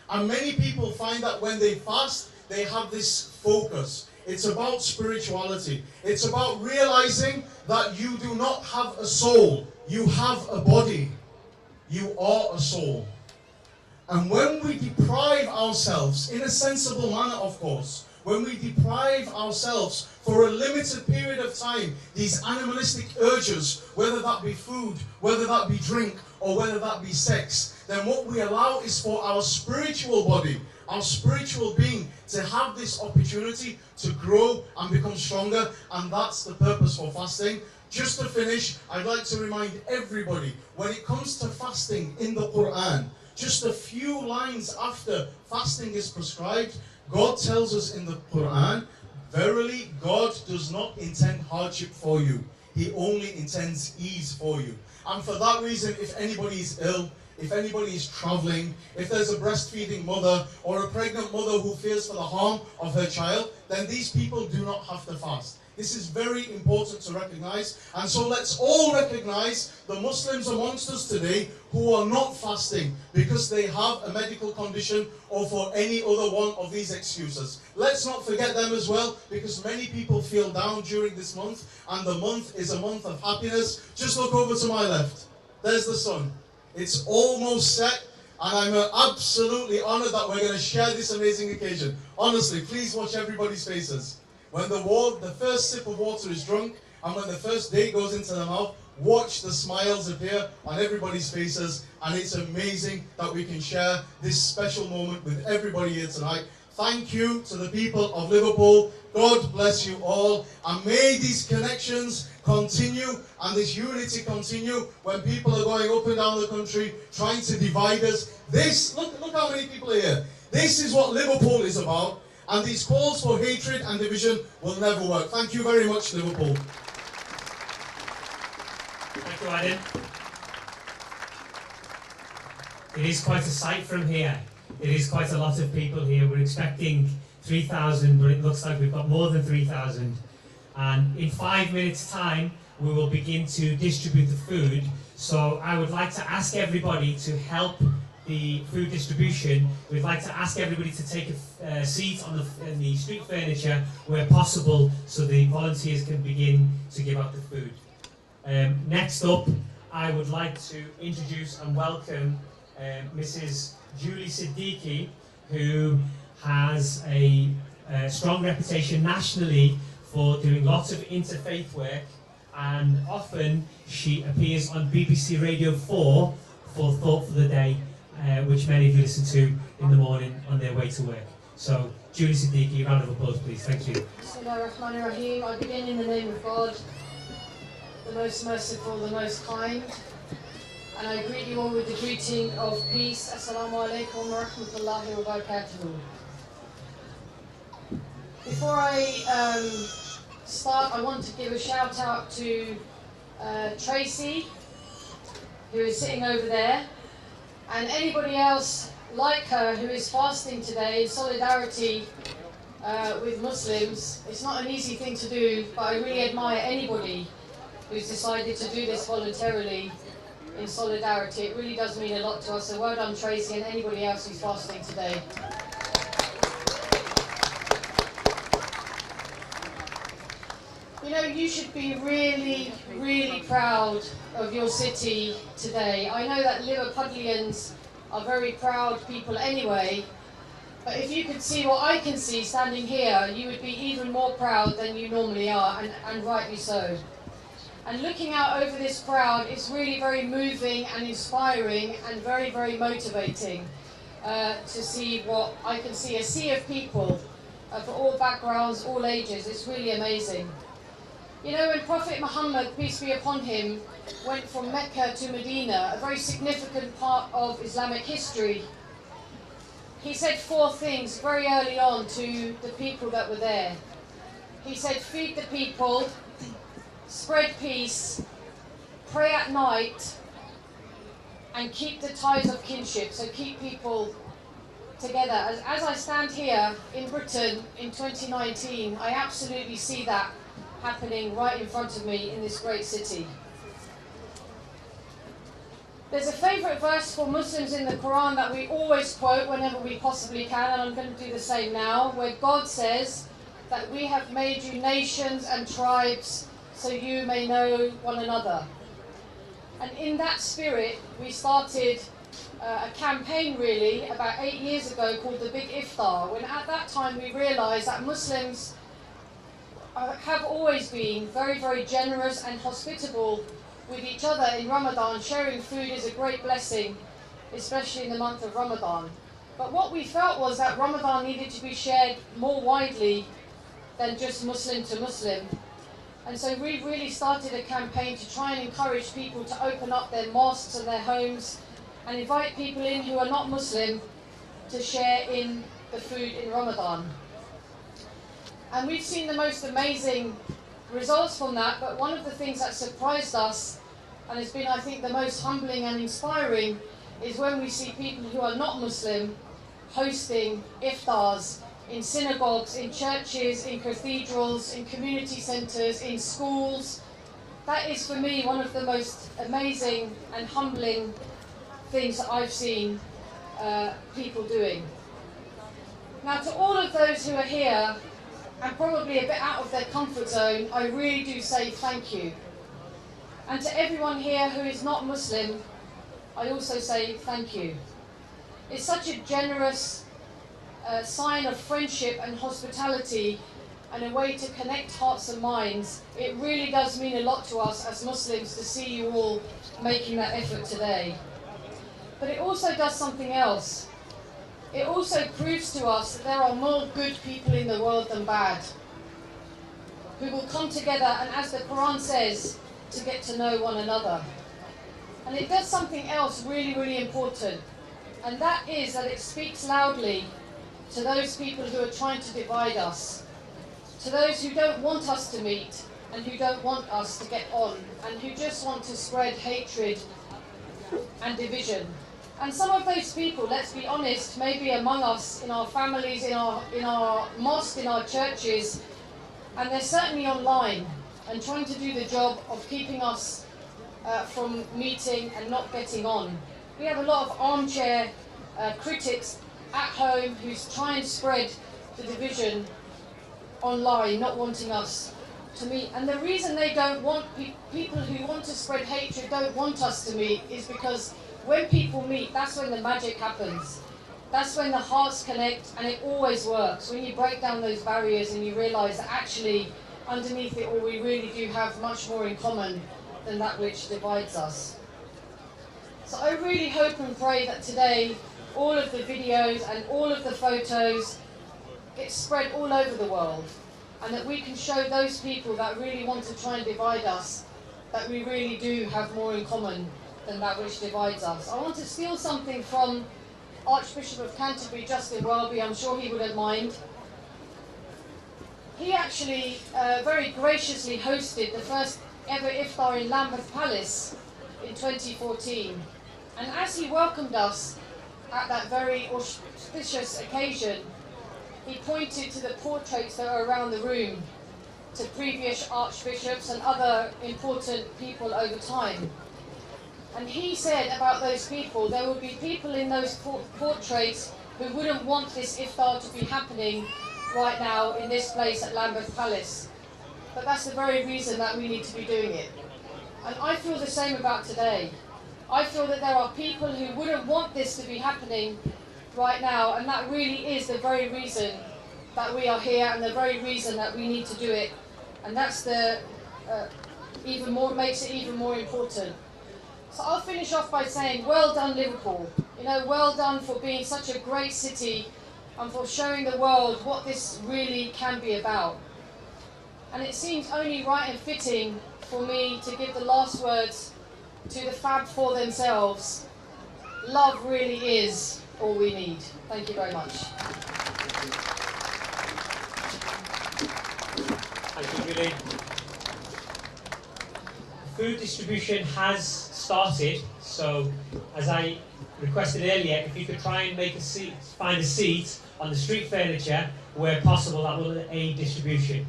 And many people find that when they fast, they have this focus. It's about spirituality. It's about realizing that you do not have a soul. You have a body. You are a soul. And when we deprive ourselves, in a sensible manner of course, when we deprive ourselves for a limited period of time, these animalistic urges, whether that be food, whether that be drink, or whether that be sex, then what we allow is for our spiritual body, our spiritual being, to have this opportunity to grow and become stronger, and that's the purpose for fasting. Just to finish, I'd like to remind everybody, when it comes to fasting in the Quran, just a few lines after fasting is prescribed, God tells us in the Quran, verily God does not intend hardship for you. He only intends ease for you. And for that reason, if anybody is ill, if anybody is traveling, if there's a breastfeeding mother or a pregnant mother who fears for the harm of her child, then these people do not have to fast. This is very important to recognize. And so let's all recognize the Muslims amongst us today who are not fasting because they have a medical condition or for any other one of these excuses. Let's not forget them as well, because many people feel down during this month, and the month is a month of happiness. Just look over to my left. There's the sun. It's almost set, and I'm absolutely honored that we're going to share this amazing occasion. Honestly, please watch everybody's faces. When the first sip of water is drunk, and when the first date goes into the mouth, watch the smiles appear on everybody's faces, and it's amazing that we can share this special moment with everybody here tonight. Thank you to the people of Liverpool. God bless you all, and may these connections continue and this unity continue when people are going up and down the country trying to divide us. Look how many people are here. This is what Liverpool is about. And these calls for hatred and division will never work. Thank you very much, Liverpool. Thank you, Adam. It is quite a sight from here. It is quite a lot of people here. We're expecting 3,000, but it looks like we've got more than 3,000. And in 5 minutes' time, we will begin to distribute the food. So I would like to ask everybody to help the food distribution. We'd like to ask everybody to take a seat on the street furniture where possible, so the volunteers can begin to give out the food. Next up, I would like to introduce and welcome Mrs. Julie Siddiqui, who has a strong reputation nationally for doing lots of interfaith work, and often she appears on BBC Radio 4 for Thought for the Day, which many of you listen to in the morning on their way to work. So, Julie Siddiqui, round of applause please. Thank you. Bismillahirrahmanirrahim. I begin in the name of God, the most merciful, the most kind. And I greet you all with the greeting of peace. Assalamu alaikum wa rahmatullahi wa barakatuh. Before I start, I want to give a shout out to Tracy, who is sitting over there, and anybody else like her who is fasting today in solidarity with Muslims. It's not an easy thing to do, but I really admire anybody who's decided to do this voluntarily in solidarity. It really does mean a lot to us, so well done Tracy and anybody else who's fasting today. You know, you should be really, really proud of your city today. I know that Liverpudlians are very proud people anyway, but if you could see what I can see standing here, you would be even more proud than you normally are, and rightly so. And looking out over this crowd, it's really very moving and inspiring and very, very motivating to see what I can see, a sea of people for all backgrounds, all ages. It's really amazing. You know, when Prophet Muhammad, peace be upon him, went from Mecca to Medina, a very significant part of Islamic history, he said 4 things very early on to the people that were there. He said, feed the people, spread peace, pray at night, and keep the ties of kinship, so keep people together. As I stand here in Britain in 2019, I absolutely see that happening right in front of me in this great city. There's a favourite verse for Muslims in the Quran that we always quote whenever we possibly can, and I'm going to do the same now, where God says that we have made you nations and tribes so you may know one another. And in that spirit, we started a campaign really about 8 years ago called the Big Iftar, when at that time we realised that Muslims have always been very, very generous and hospitable with each other in Ramadan. Sharing food is a great blessing, especially in the month of Ramadan. But what we felt was that Ramadan needed to be shared more widely than just Muslim to Muslim. And so we really started a campaign to try and encourage people to open up their mosques and their homes and invite people in who are not Muslim to share in the food in Ramadan. And we've seen the most amazing results from that, but one of the things that surprised us and has been, I think, the most humbling and inspiring is when we see people who are not Muslim hosting iftars in synagogues, in churches, in cathedrals, in community centres, in schools. That is, for me, one of the most amazing and humbling things that I've seen people doing. Now, to all of those who are here, and probably a bit out of their comfort zone, I really do say thank you. And to everyone here who is not Muslim, I also say thank you. It's such a generous sign of friendship and hospitality and a way to connect hearts and minds. It really does mean a lot to us as Muslims to see you all making that effort today. But it also does something else. It also proves to us that there are more good people in the world than bad, who will come together and, as the Quran says, to get to know one another. And it does something else really, really important, and that is that it speaks loudly to those people who are trying to divide us, to those who don't want us to meet and who don't want us to get on, and who just want to spread hatred and division. And some of those people, let's be honest, may be among us, in our families, in our mosques, in our churches, and they're certainly online and trying to do the job of keeping us from meeting and not getting on. We have a lot of armchair critics at home who try and spread the division online, not wanting us to meet. And the reason they don't want, people who want to spread hatred don't want us to meet, is because when people meet, that's when the magic happens. That's when the hearts connect, and it always works. When you break down those barriers and you realise that actually underneath it all we really do have much more in common than that which divides us. So I really hope and pray that today all of the videos and all of the photos get spread all over the world, and that we can show those people that really want to try and divide us that we really do have more in common than that which divides us. I want to steal something from Archbishop of Canterbury, Justin Welby. I'm sure he wouldn't mind. he actually very graciously hosted the first ever Iftar in Lambeth Palace in 2014. And as he welcomed us at that very auspicious occasion, he pointed to the portraits that are around the room, to previous archbishops and other important people over time. And he said about those people, there would be people in those portraits who wouldn't want this Iftar to be happening right now in this place at Lambeth Palace. But that's the very reason that we need to be doing it. And I feel the same about today. I feel that there are people who wouldn't want this to be happening right now, and that really is the very reason that we are here and the very reason that we need to do it. And that's the makes it even more important. So I'll finish off by saying, well done Liverpool. You know, well done for being such a great city and for showing the world what this really can be about. And it seems only right and fitting for me to give the last words to the Fab Four themselves. Love really is all we need. Thank you very much. Thank you, Julie. Food distribution has started, so as I requested earlier, if you could try and find a seat on the street furniture where possible, that will aid distribution.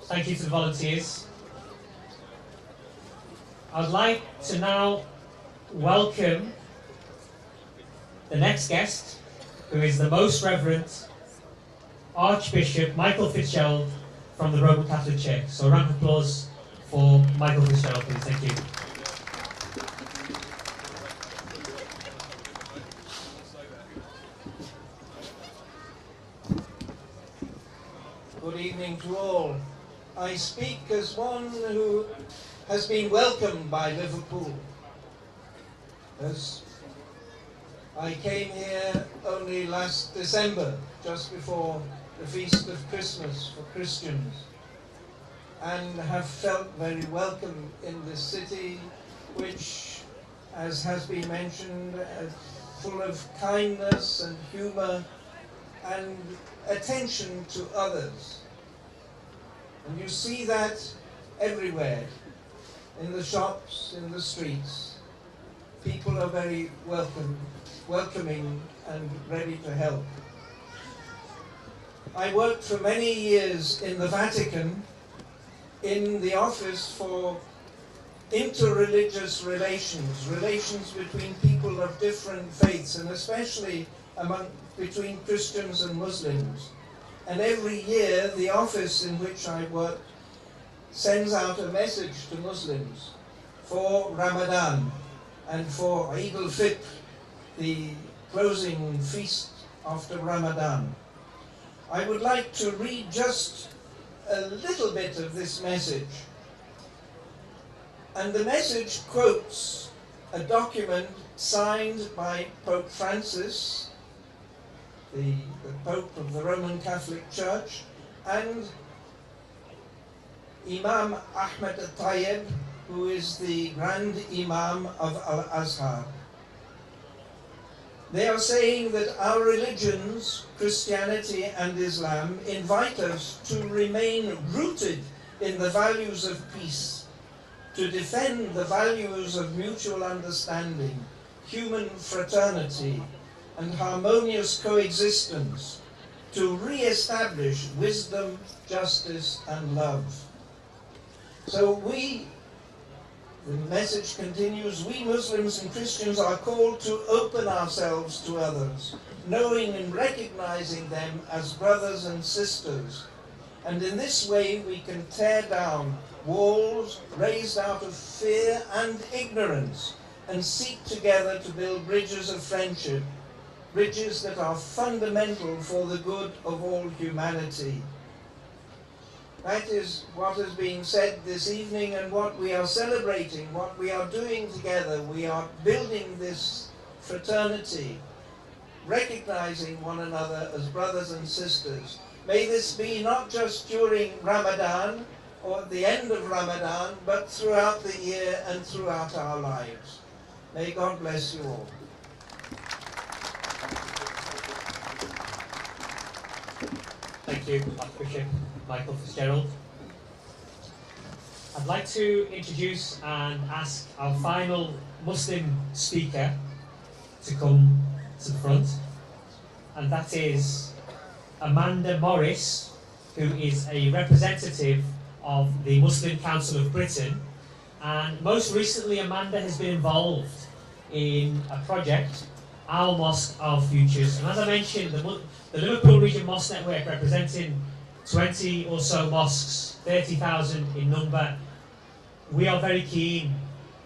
Thank you to the volunteers. I'd like to now welcome the next guest, who is the Most Reverend Archbishop Michael Fitzgerald from the Roman Catholic Church. So a round of applause for Michael Fitzgerald, please. Thank you. Good evening to all. I speak as one who has been welcomed by Liverpool. As I came here only last December, just before the feast of Christmas for Christians, and have felt very welcome in this city, which, as has been mentioned, is full of kindness and humour and attention to others. And you see that everywhere, in the shops, in the streets. People are very welcoming and ready to help. I worked for many years in the Vatican in the office for interreligious relations between people of different faiths, and especially between Christians and Muslims. And every year, the office in which I work sends out a message to Muslims for Ramadan and for Eid al-Fitr, the closing feast after Ramadan. I would like to read just a little bit of this message. And the message quotes a document signed by Pope Francis, the Pope of the Roman Catholic Church, and Imam Ahmed al-Tayyib, who is the Grand Imam of Al-Azhar. They are saying that our religions, Christianity and Islam, invite us to remain rooted in the values of peace, to defend the values of mutual understanding, human fraternity, and harmonious coexistence, to re-establish wisdom, justice, and love. So the message continues, we Muslims and Christians are called to open ourselves to others, knowing and recognizing them as brothers and sisters. And in this way we can tear down walls raised out of fear and ignorance, and seek together to build bridges of friendship, bridges that are fundamental for the good of all humanity. That is what is being said this evening and what we are celebrating, what we are doing together. We are building this fraternity, recognizing one another as brothers and sisters. May this be not just during Ramadan or at the end of Ramadan, but throughout the year and throughout our lives. May God bless you all. Thank you, Archbishop Michael Fitzgerald. I'd like to introduce and ask our final Muslim speaker to come to the front, and that is Amanda Morris, who is a representative of the Muslim Council of Britain. And most recently, Amanda has been involved in a project, Our Mosque, Our Futures. And as I mentioned, the Liverpool Region Mosque Network, representing 20 or so mosques, 30,000 in number, we are very keen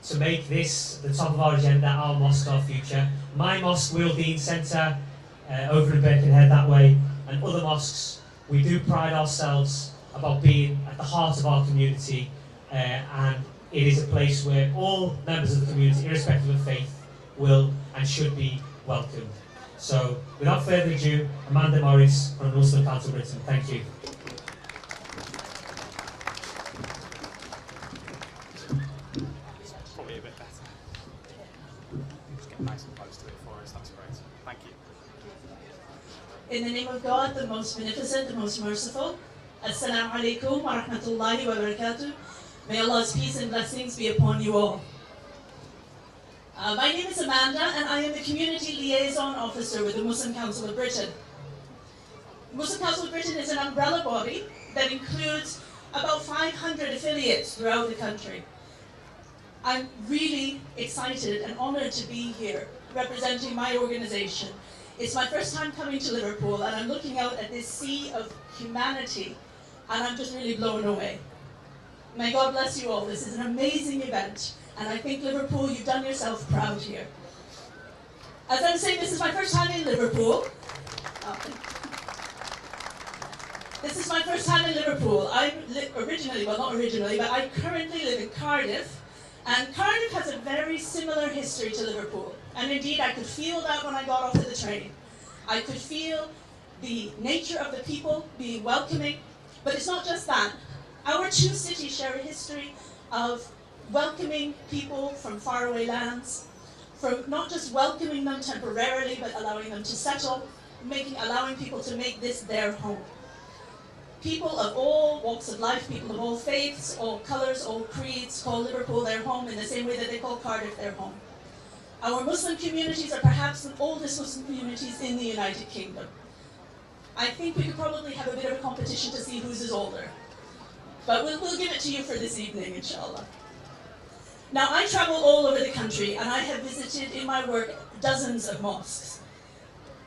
to make this the top of our agenda, Our Mosque, Our Future. My mosque, Wildeen Centre, over in Birkenhead that way, and other mosques, we do pride ourselves about being at the heart of our community, and it is a place where all members of the community, irrespective of faith, will and should be welcomed. So, without further ado, Amanda Morris from the Muslim Council of Britain. Thank you. Probably a bit better. Just get nice and close to it for us, that's great. Thank you. In the name of God, the most beneficent, the most merciful, Assalamu alaikum wa rahmatullahi wa barakatuh. May Allah's peace and blessings be upon you all. My name is Amanda, and I am the Community Liaison Officer with the Muslim Council of Britain. Muslim Council of Britain is an umbrella body that includes about 500 affiliates throughout the country. I'm really excited and honoured to be here representing my organisation. It's my first time coming to Liverpool, and I'm looking out at this sea of humanity, and I'm just really blown away. May God bless you all. This is an amazing event, and I think Liverpool, you've done yourself proud here. As I'm saying, this is my first time in Liverpool. This is my first time in Liverpool. I'm originally, well not originally, but I currently live in Cardiff, and Cardiff has a very similar history to Liverpool. And indeed, I could feel that when I got off of the train. I could feel the nature of the people being welcoming, but it's not just that. Our two cities share a history of welcoming people from faraway lands, from not just welcoming them temporarily, but allowing them to settle, allowing people to make this their home. People of all walks of life, people of all faiths, all colours, all creeds, call Liverpool their home in the same way that they call Cardiff their home. Our Muslim communities are perhaps the oldest Muslim communities in the United Kingdom. I think we could probably have a bit of a competition to see whose is older. But we'll give it to you for this evening, inshallah. Now, I travel all over the country, and I have visited in my work dozens of mosques.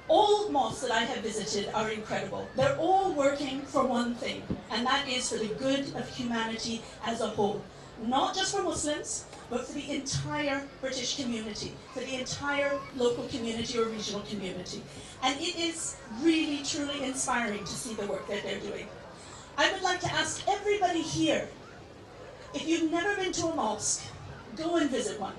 All mosques that I have visited are incredible. They're all working for one thing, and that is for the good of humanity as a whole. Not just for Muslims, but for the entire British community, for the entire local community or regional community. And it is really, truly inspiring to see the work that they're doing. I would like to ask everybody here, if you've never been to a mosque, go and visit one.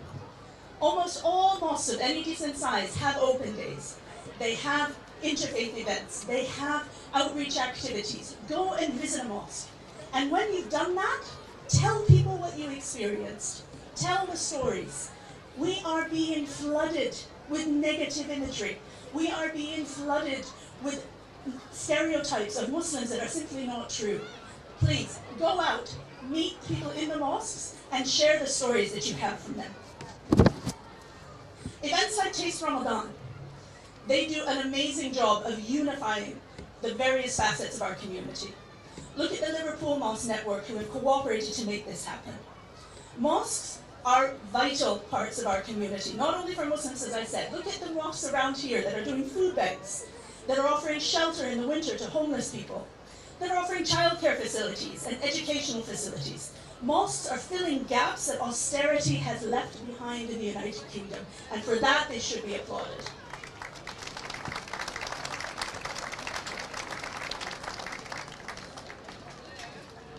Almost all mosques of any decent size have open days. They have interfaith events. They have outreach activities. Go and visit a mosque. And when you've done that, tell people what you experienced. Tell the stories. We are being flooded with negative imagery. We are being flooded with stereotypes of Muslims that are simply not true. Please, go out, meet people in the mosques, and share the stories that you have from them. Events like Taste Ramadan, they do an amazing job of unifying the various facets of our community. Look at the Liverpool Mosque Network, who have cooperated to make this happen. Mosques are vital parts of our community, not only for Muslims, as I said. Look at the mosques around here that are doing food banks, that are offering shelter in the winter to homeless people, that are offering childcare facilities and educational facilities. Mosques are filling gaps that austerity has left behind in the United Kingdom, and for that they should be applauded.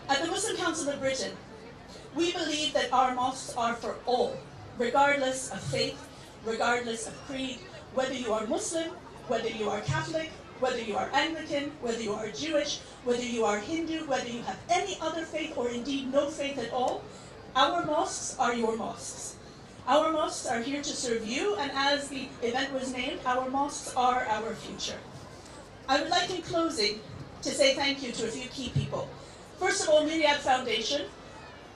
At the Muslim Council of Britain, we believe that our mosques are for all, regardless of faith, regardless of creed, whether you are Muslim, whether you are Catholic, whether you are Anglican, whether you are Jewish, whether you are Hindu, whether you have any other faith or indeed no faith at all, our mosques are your mosques. Our mosques are here to serve you, and as the event was named, our mosques are our future. I would like in closing to say thank you to a few key people. First of all, Myriad Foundation.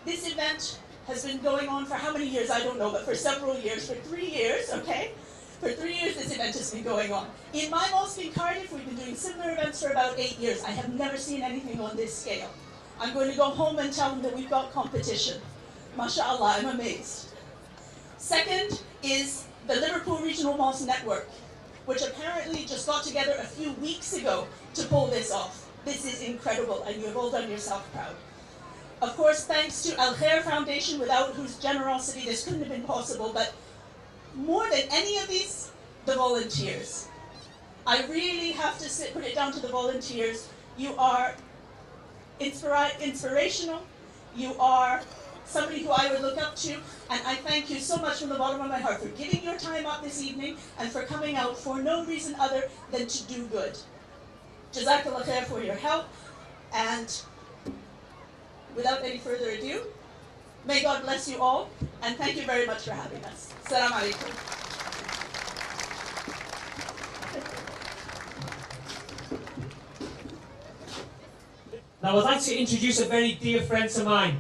This event has been going on for how many years, I don't know, but for several years, for 3 years, okay? For 3 years this event has been going on. In my mosque in Cardiff, we've been doing similar events for about 8 years. I have never seen anything on this scale. I'm going to go home and tell them that we've got competition. MashaAllah, I'm amazed. Second is the Liverpool Regional Mosque Network, which apparently just got together a few weeks ago to pull this off. This is incredible, and you have all done yourself proud. Of course, thanks to Al Khair Foundation, without whose generosity this couldn't have been possible, but more than any of these, the volunteers. I really have to put it down to the volunteers. You are inspirational. You are somebody who I would look up to, and I thank you so much from the bottom of my heart for giving your time up this evening and for coming out for no reason other than to do good. Jazakallah khair for your help, and without any further ado, may God bless you all, and thank you very much for having us. Assalamu alaikum. Now I'd like to introduce a very dear friend of mine.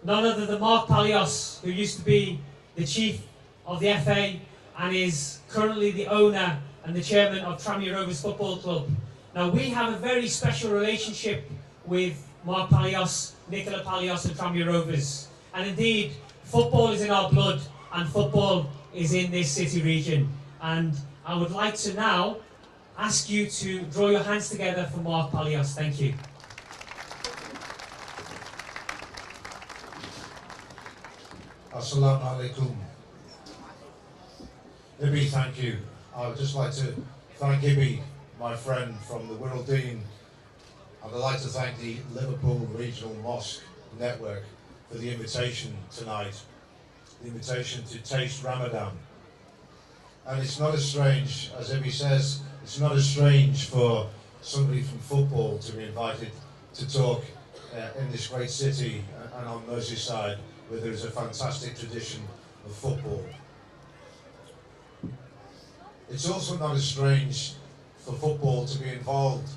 None other than Mark Palios, who used to be the chief of the FA and is currently the owner and the chairman of Tranmere Rovers Football Club. Now we have a very special relationship with Mark Palios, Nicola Palios and Tranmere Rovers. And indeed, football is in our blood and football is in this city region. And I would like to now ask you to draw your hands together for Mark Palios. Thank you. Assalamu alaikum. Ibi, thank you. I would just like to thank Ibi, my friend from the Wirral Dean, and I'd like to thank the Liverpool Regional Mosque Network for the invitation tonight, the invitation to taste Ramadan. And it's not as strange, as Ibi says, it's not as strange for somebody from football to be invited to talk in this great city and on Merseyside, where there is a fantastic tradition of football. It's also not as strange for football to be involved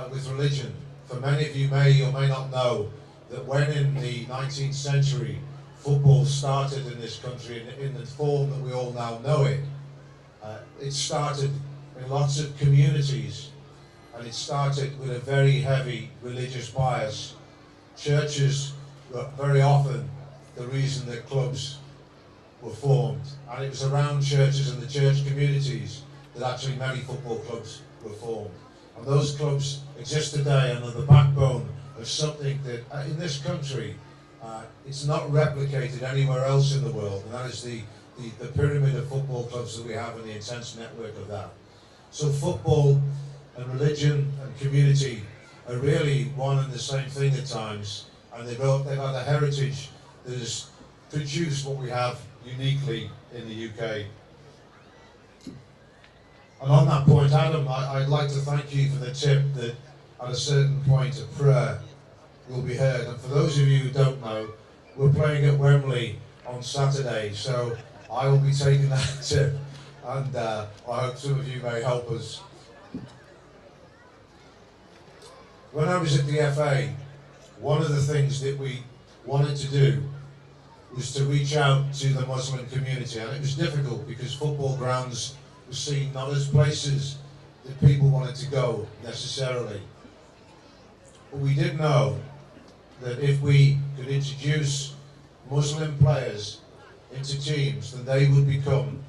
with religion. For many of you may or may not know that when in the 19th century football started in this country in the form that we all now know it, it started in lots of communities, and it started with a very heavy religious bias. Churches were very often the reason that clubs were formed, and it was around churches and the church communities that actually many football clubs were formed. And those clubs exist today and are the backbone of something that in this country it's not replicated anywhere else in the world, and that is the pyramid of football clubs that we have and the intense network of that. So football and religion and community are really one and the same thing at times, and they've had a heritage that has produced what we have uniquely in the UK. And on that point, Adam, I'd like to thank you for the tip that at a certain point of prayer will be heard. And for those of you who don't know, we're playing at Wembley on Saturday, so I will be taking that tip, and I hope some of you may help us. When I was at the FA, one of the things that we wanted to do was to reach out to the Muslim community, and it was difficult because football grounds were seen not as places that people wanted to go necessarily. But we did know that if we could introduce Muslim players into teams, then they would become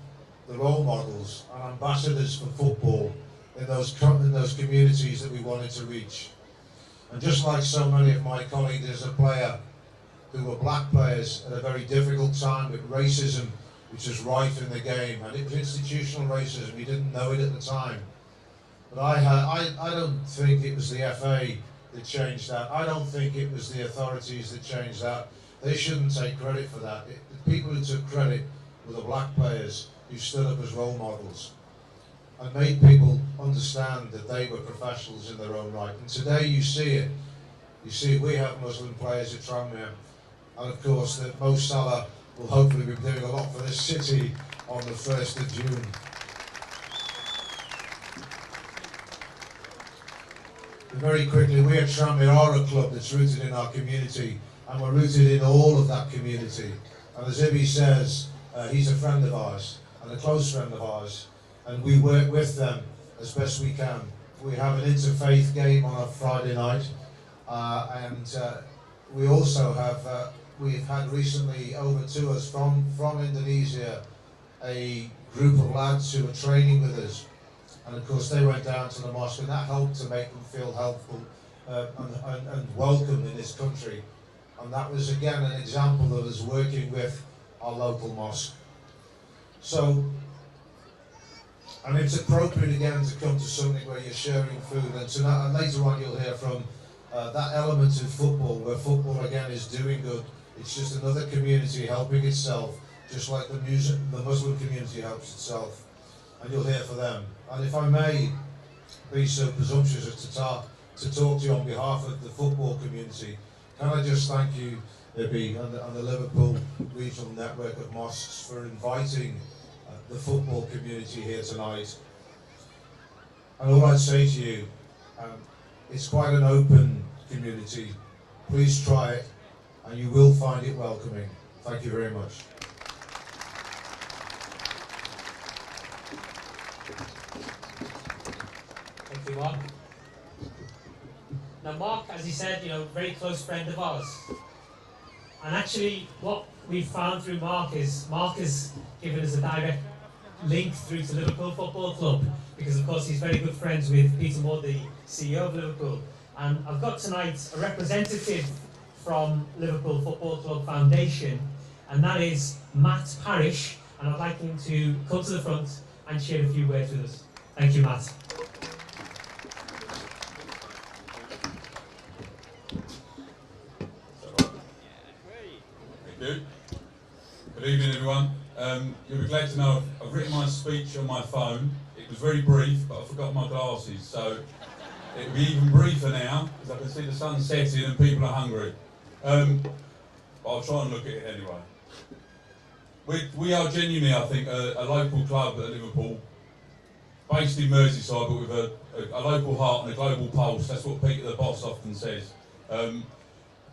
the role models and ambassadors for football in those communities that we wanted to reach. And just like so many of my colleagues, there's a player who were black players at a very difficult time with racism, which was rife in the game, and it was institutional racism. We didn't know it at the time. But I don't think it was the FA that changed that. I don't think it was the authorities that changed that. They shouldn't take credit for that. The people who took credit were the black players who stood up as role models and made people understand that they were professionals in their own right. And today you see it. You see we have Muslim players at Tranmere, and of course that Mo Salah will hopefully be doing a lot for this city on the 1st of June. very quickly, we at Hasb-e-haal Club that's rooted in our community, and we're rooted in all of that community. And as Ibby says, he's a friend of ours, and a close friend of ours, and we work with them as best we can. We have an interfaith game on a Friday night, and we also have, we've had recently over to us from Indonesia a group of lads who are training with us, and of course they went down to the mosque, and that helped to make them feel helpful and welcome in this country. And that was again an example of us working with our local mosque. So, and it's appropriate again to come to something where you're sharing food, and tonight, and later on you'll hear from that element of football, where football again is doing good. It's just another community helping itself, just like the Muslim community helps itself, and you'll hear from them. And if I may be so presumptuous as to talk to you on behalf of the football community, can I just thank you, Ibby, and the Liverpool Regional Network of Mosques for inviting the football community here tonight. And all I'd say to you, it's quite an open community. Please try it, and you will find it welcoming. Thank you very much. Thank you, Mark. Now, Mark, as he said, very close friend of ours. And actually, what we've found through Mark has given us a direct link through to Liverpool Football Club, because of course he's very good friends with Peter Moore, the CEO of Liverpool. And I've got tonight a representative from Liverpool Football Club Foundation, and that is Matt Parrish, and I'd like him to come to the front and share a few words with us. Thank you, Matt. Thank you. Good evening, everyone. You'll be glad to know I've written my speech on my phone. It was very brief, but I forgot my glasses, so it'll be even briefer now, because I can see the sun setting and people are hungry. But I'll try and look at it anyway. We are genuinely, I think, a local club at Liverpool, based in Merseyside, but with a local heart and a global pulse. That's what Peter, the boss, often says.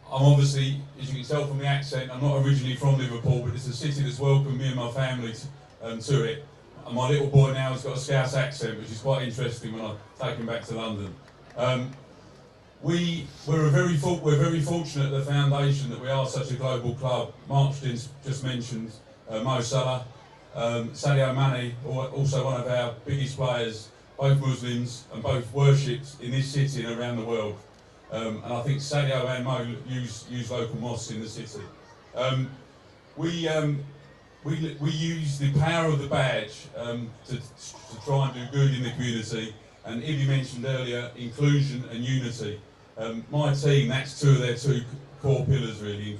I'm obviously, as you can tell from the accent, I'm not originally from Liverpool, but it's a city that's welcomed me and my family to it. And my little boy now has got a Scouse accent, which is quite interesting when I take him back to London. We're very fortunate at the foundation that we are such a global club. Mark just mentioned Mo Salah, Sadio Mane, also one of our biggest players, both Muslims and both worshipped in this city and around the world. And I think Sadio and Mo use local mosques in the city. We use the power of the badge to try and do good in the community. And Ibby mentioned earlier inclusion and unity. My team, that's two of their two core pillars really.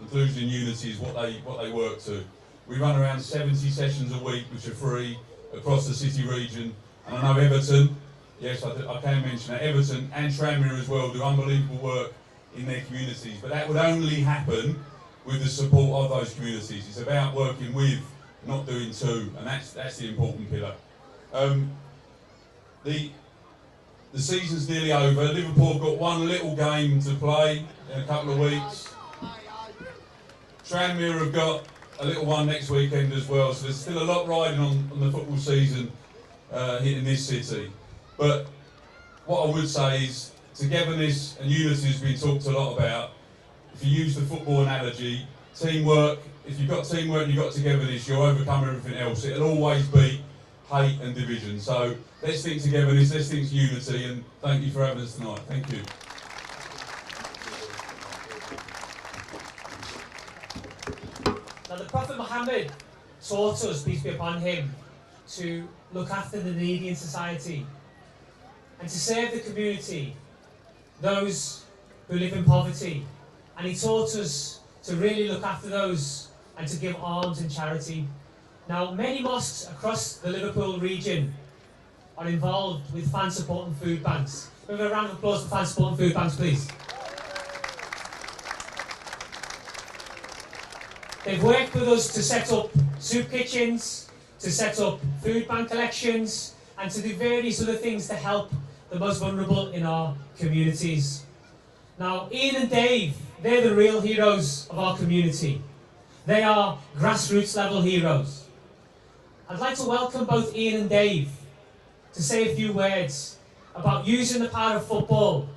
Inclusion and unity is what they work to. We run around 70 sessions a week, which are free across the city region. And I know Everton. Yes, I can mention that. Everton and Tranmere as well do unbelievable work in their communities, but that would only happen with the support of those communities. It's about working with, not doing to, and that's the important pillar. The season's nearly over. Liverpool have got one little game to play in a couple of weeks. Tranmere have got a little one next weekend as well, so there's still a lot riding on the football season in this city. But what I would say is togetherness and unity has been talked a lot about. If you use the football analogy, teamwork, if you've got teamwork and you've got togetherness, you'll overcome everything else. It'll always be hate and division. So let's think togetherness, let's think unity, and thank you for having us tonight. Thank you. Now the Prophet Muhammad taught us, peace be upon him, to look after the needy in society and to serve the community, those who live in poverty. And he taught us to really look after those and to give alms and charity. Now, many mosques across the Liverpool region are involved with fan support and food banks. Can we have a round of applause for fan support and food banks, please? They've worked with us to set up soup kitchens, to set up food bank collections, and to do various other things to help the most vulnerable in our communities. Now, Ian and Dave, they're the real heroes of our community. They are grassroots level heroes. I'd like to welcome both Ian and Dave to say a few words about using the power of football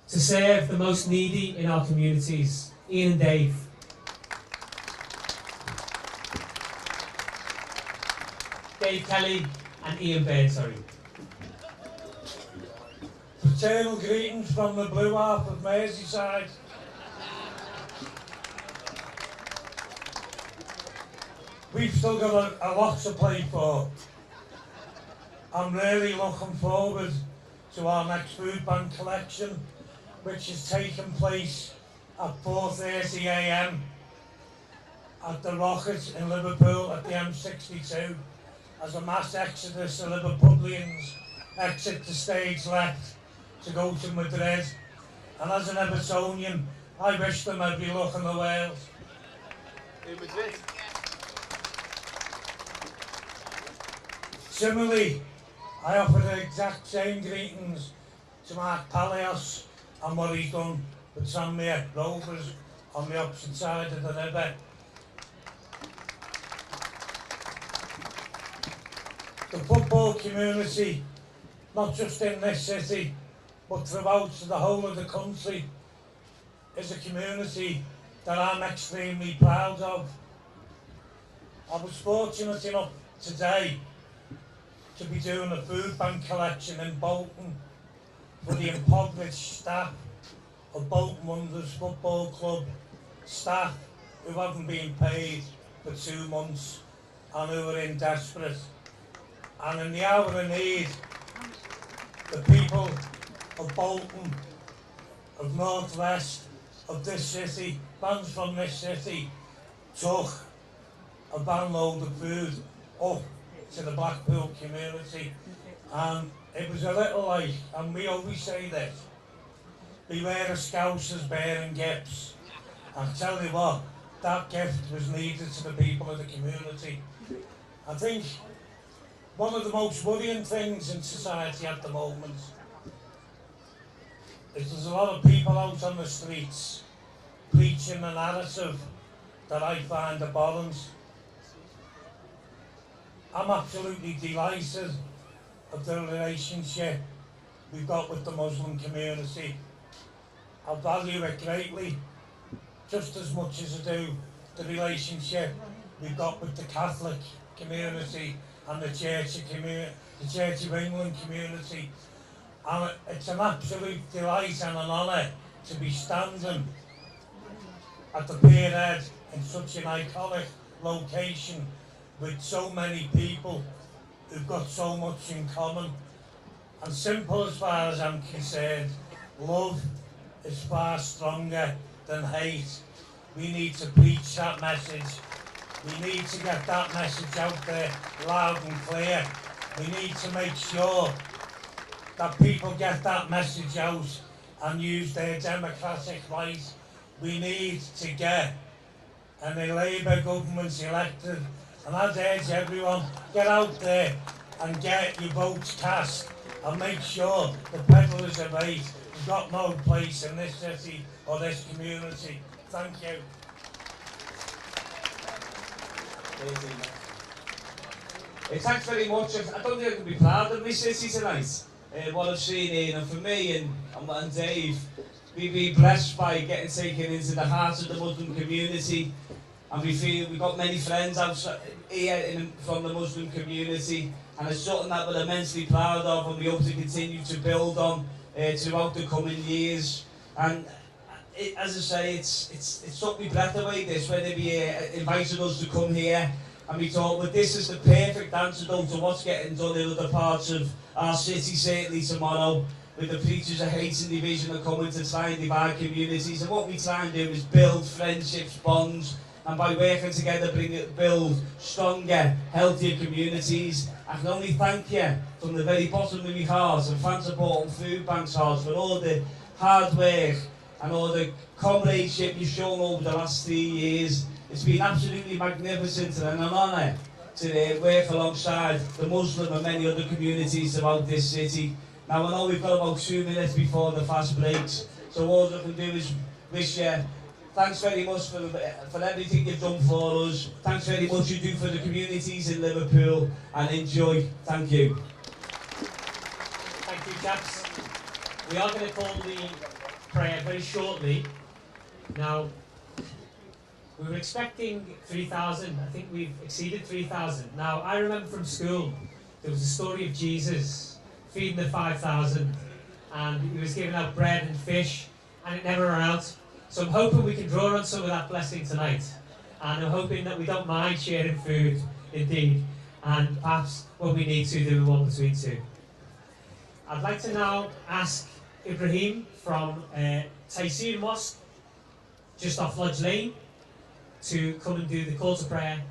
to serve the most needy in our communities. Ian and Dave. Dave Kelly and Ian Baird, sorry. Fraternal greetings from the blue half of Merseyside. We've still got a lot to play for. I'm really looking forward to our next food bank collection, which is taking place at 4:30 AM at the Rocket in Liverpool at the M62 as a mass exodus of Liverpudlians exit the stage left to go to Madrid. And as an Evertonian, I wish them every luck in the world. In Madrid. Similarly, I offer the exact same greetings to Mark Palios and what he's done with Tranmere Rovers on the opposite side of the river. The football community, not just in this city, but throughout the whole of the country, is a community that I'm extremely proud of. I was fortunate enough today to be doing a food bank collection in Bolton for the impoverished staff of Bolton Wanderers Football Club, staff who haven't been paid for 2 months and who are in desperate. And in the hour of need, the people of Bolton, of North West, of this city, fans from this city, took a van load of food up to the Blackpool community. And it was a little like, and we always say this, beware of Scousers bearing gifts. I tell you what, that gift was needed to the people of the community. I think one of the most worrying things in society at the moment is there's a lot of people out on the streets preaching a narrative that I find abhorrent. I'm absolutely delighted of the relationship we've got with the Muslim community. I value it greatly, just as much as I do the relationship we've got with the Catholic community and the Church of England community. And it's an absolute delight and an honour to be standing at the Pier in such an iconic location with so many people who've got so much in common. And simple as far as I'm concerned, love is far stronger than hate. We need to preach that message. We need to get that message out there loud and clear. We need to make sure that people get that message out and use their democratic right. We need to get a Labour government elected. And I'd urge everyone, get out there and get your votes cast and make sure the peddlers of hate have got no place in this city or this community. Thank you. Thanks very much. I don't think I can be proud of this city tonight. What I've seen here, and for me and Dave, we've been blessed by getting taken into the heart of the Muslim community, and we feel we've got many friends outside here from the Muslim community, and it's something that we're immensely proud of, and we hope to continue to build on throughout the coming years. And as I say, it's took me breath away this when they invited us to come here, and we thought, well, this is the perfect antidote to what's getting done in other parts of our city, certainly tomorrow, with the preachers of hate and division are coming to try and divide communities. And what we try and do is build friendships, bonds, and by working together build stronger, healthier communities. I can only thank you from the very bottom of my heart and fan support and food banks heart for all the hard work and all the comradeship you've shown over the last 3 years. It's been absolutely magnificent and an honour to work alongside the Muslim and many other communities throughout this city. Now I know we've got about 2 minutes before the fast breaks, so all I can do is wish you thanks very much for everything you've done for us. Thanks very much you do for the communities in Liverpool, and enjoy. Thank you. Thank you, chaps. We are going to call the prayer very shortly. Now, we were expecting 3,000. I think we've exceeded 3,000. Now, I remember from school, there was a story of Jesus feeding the 5,000, and he was giving out bread and fish, and it never ran out. So I'm hoping we can draw on some of that blessing tonight. And I'm hoping that we don't mind sharing food, indeed, and perhaps when we need to, do one between two. I'd like to now ask Ibrahim from Taysir Mosque, just off Lodge Lane, to come and do the call to prayer.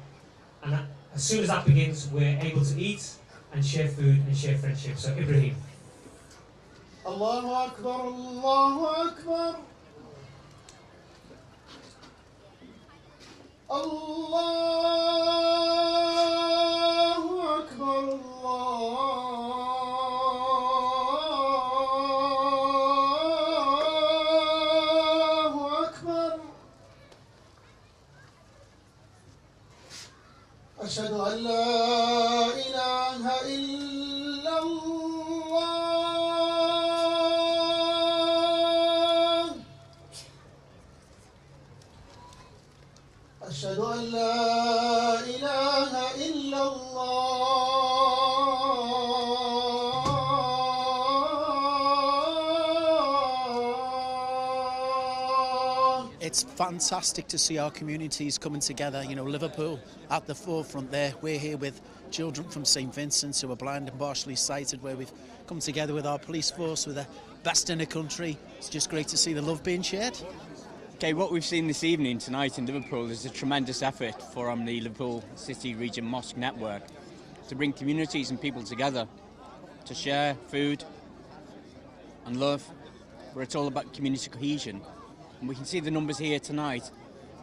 And as soon as that begins, we're able to eat and share food and share friendship. So Ibrahim. Allahu Akbar, Allahu Akbar. Allahu Akbar, Allahu Akbar. Ashhadu an la ilaha illa Allah. Ashhadu an la ilaha illa Allah. It's fantastic to see our communities coming together. You know, Liverpool at the forefront there. We're here with children from St Vincent's who are blind and partially sighted, where we've come together with our police force, with the best in the country. It's just great to see the love being shared. Okay, what we've seen this evening tonight in Liverpool is a tremendous effort from the Liverpool City Region Mosque Network to bring communities and people together to share food and love, where it's all about community cohesion. And we can see the numbers here tonight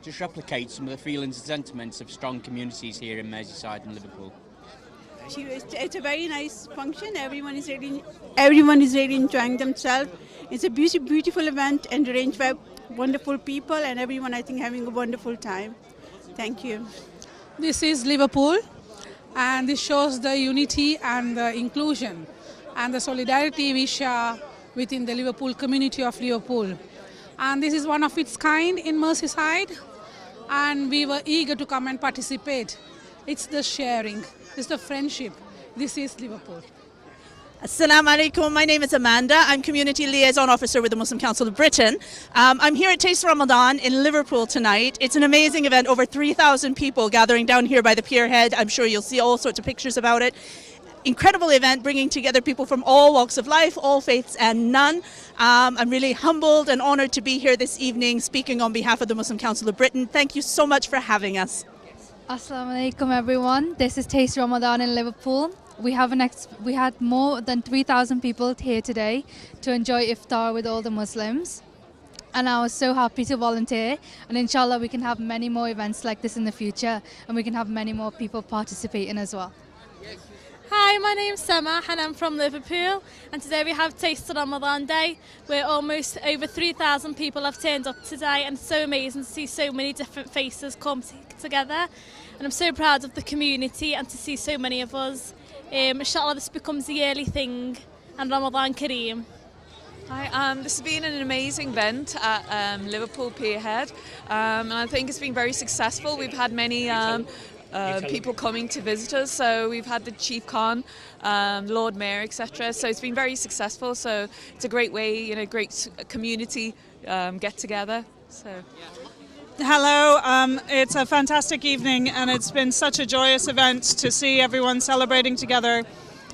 just replicate some of the feelings and sentiments of strong communities here in Merseyside and Liverpool. It's a very nice function. Everyone is really enjoying themselves. It's a beautiful event and arranged by wonderful people, and everyone, I think, having a wonderful time. Thank you. This is Liverpool, and this shows the unity and the inclusion and the solidarity we share within the Liverpool community of Liverpool. And this is one of its kind in Merseyside, and we were eager to come and participate. It's the sharing, it's the friendship. This is Liverpool. Assalamu alaikum, my name is Amanda. I'm Community Liaison Officer with the Muslim Council of Britain. I'm here at Taste Ramadan in Liverpool tonight. It's an amazing event, over 3,000 people gathering down here by the Pier head. I'm sure you'll see all sorts of pictures about it. Incredible event, bringing together people from all walks of life, all faiths and none. I'm really humbled and honoured to be here this evening speaking on behalf of the Muslim Council of Britain. Thank you so much for having us. Assalamu alaikum everyone. This is Taste Ramadan in Liverpool. We had more than 3,000 people here today to enjoy Iftar with all the Muslims. And I was so happy to volunteer, and inshallah we can have many more events like this in the future, and we can have many more people participating as well. Hi, my name's Sema and I'm from Liverpool, and today we have Taste Ramadan Day, where almost over 3,000 people have turned up today, and it's so amazing to see so many different faces come together, and I'm so proud of the community and to see so many of us. Inshallah this becomes a yearly thing, and Ramadan Kareem. Hi, this has been an amazing event at Liverpool Pier head, and I think it's been very successful. We've had many people coming to visit us, so we've had the Chief Khan, Lord Mayor, etc. So it's been very successful. So it's a great way, great community get together. So. Hello, it's a fantastic evening, and it's been such a joyous event to see everyone celebrating together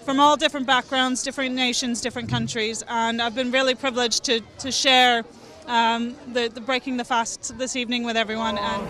from all different backgrounds, different nations, different countries, and I've been really privileged to share the breaking the fast this evening with everyone. And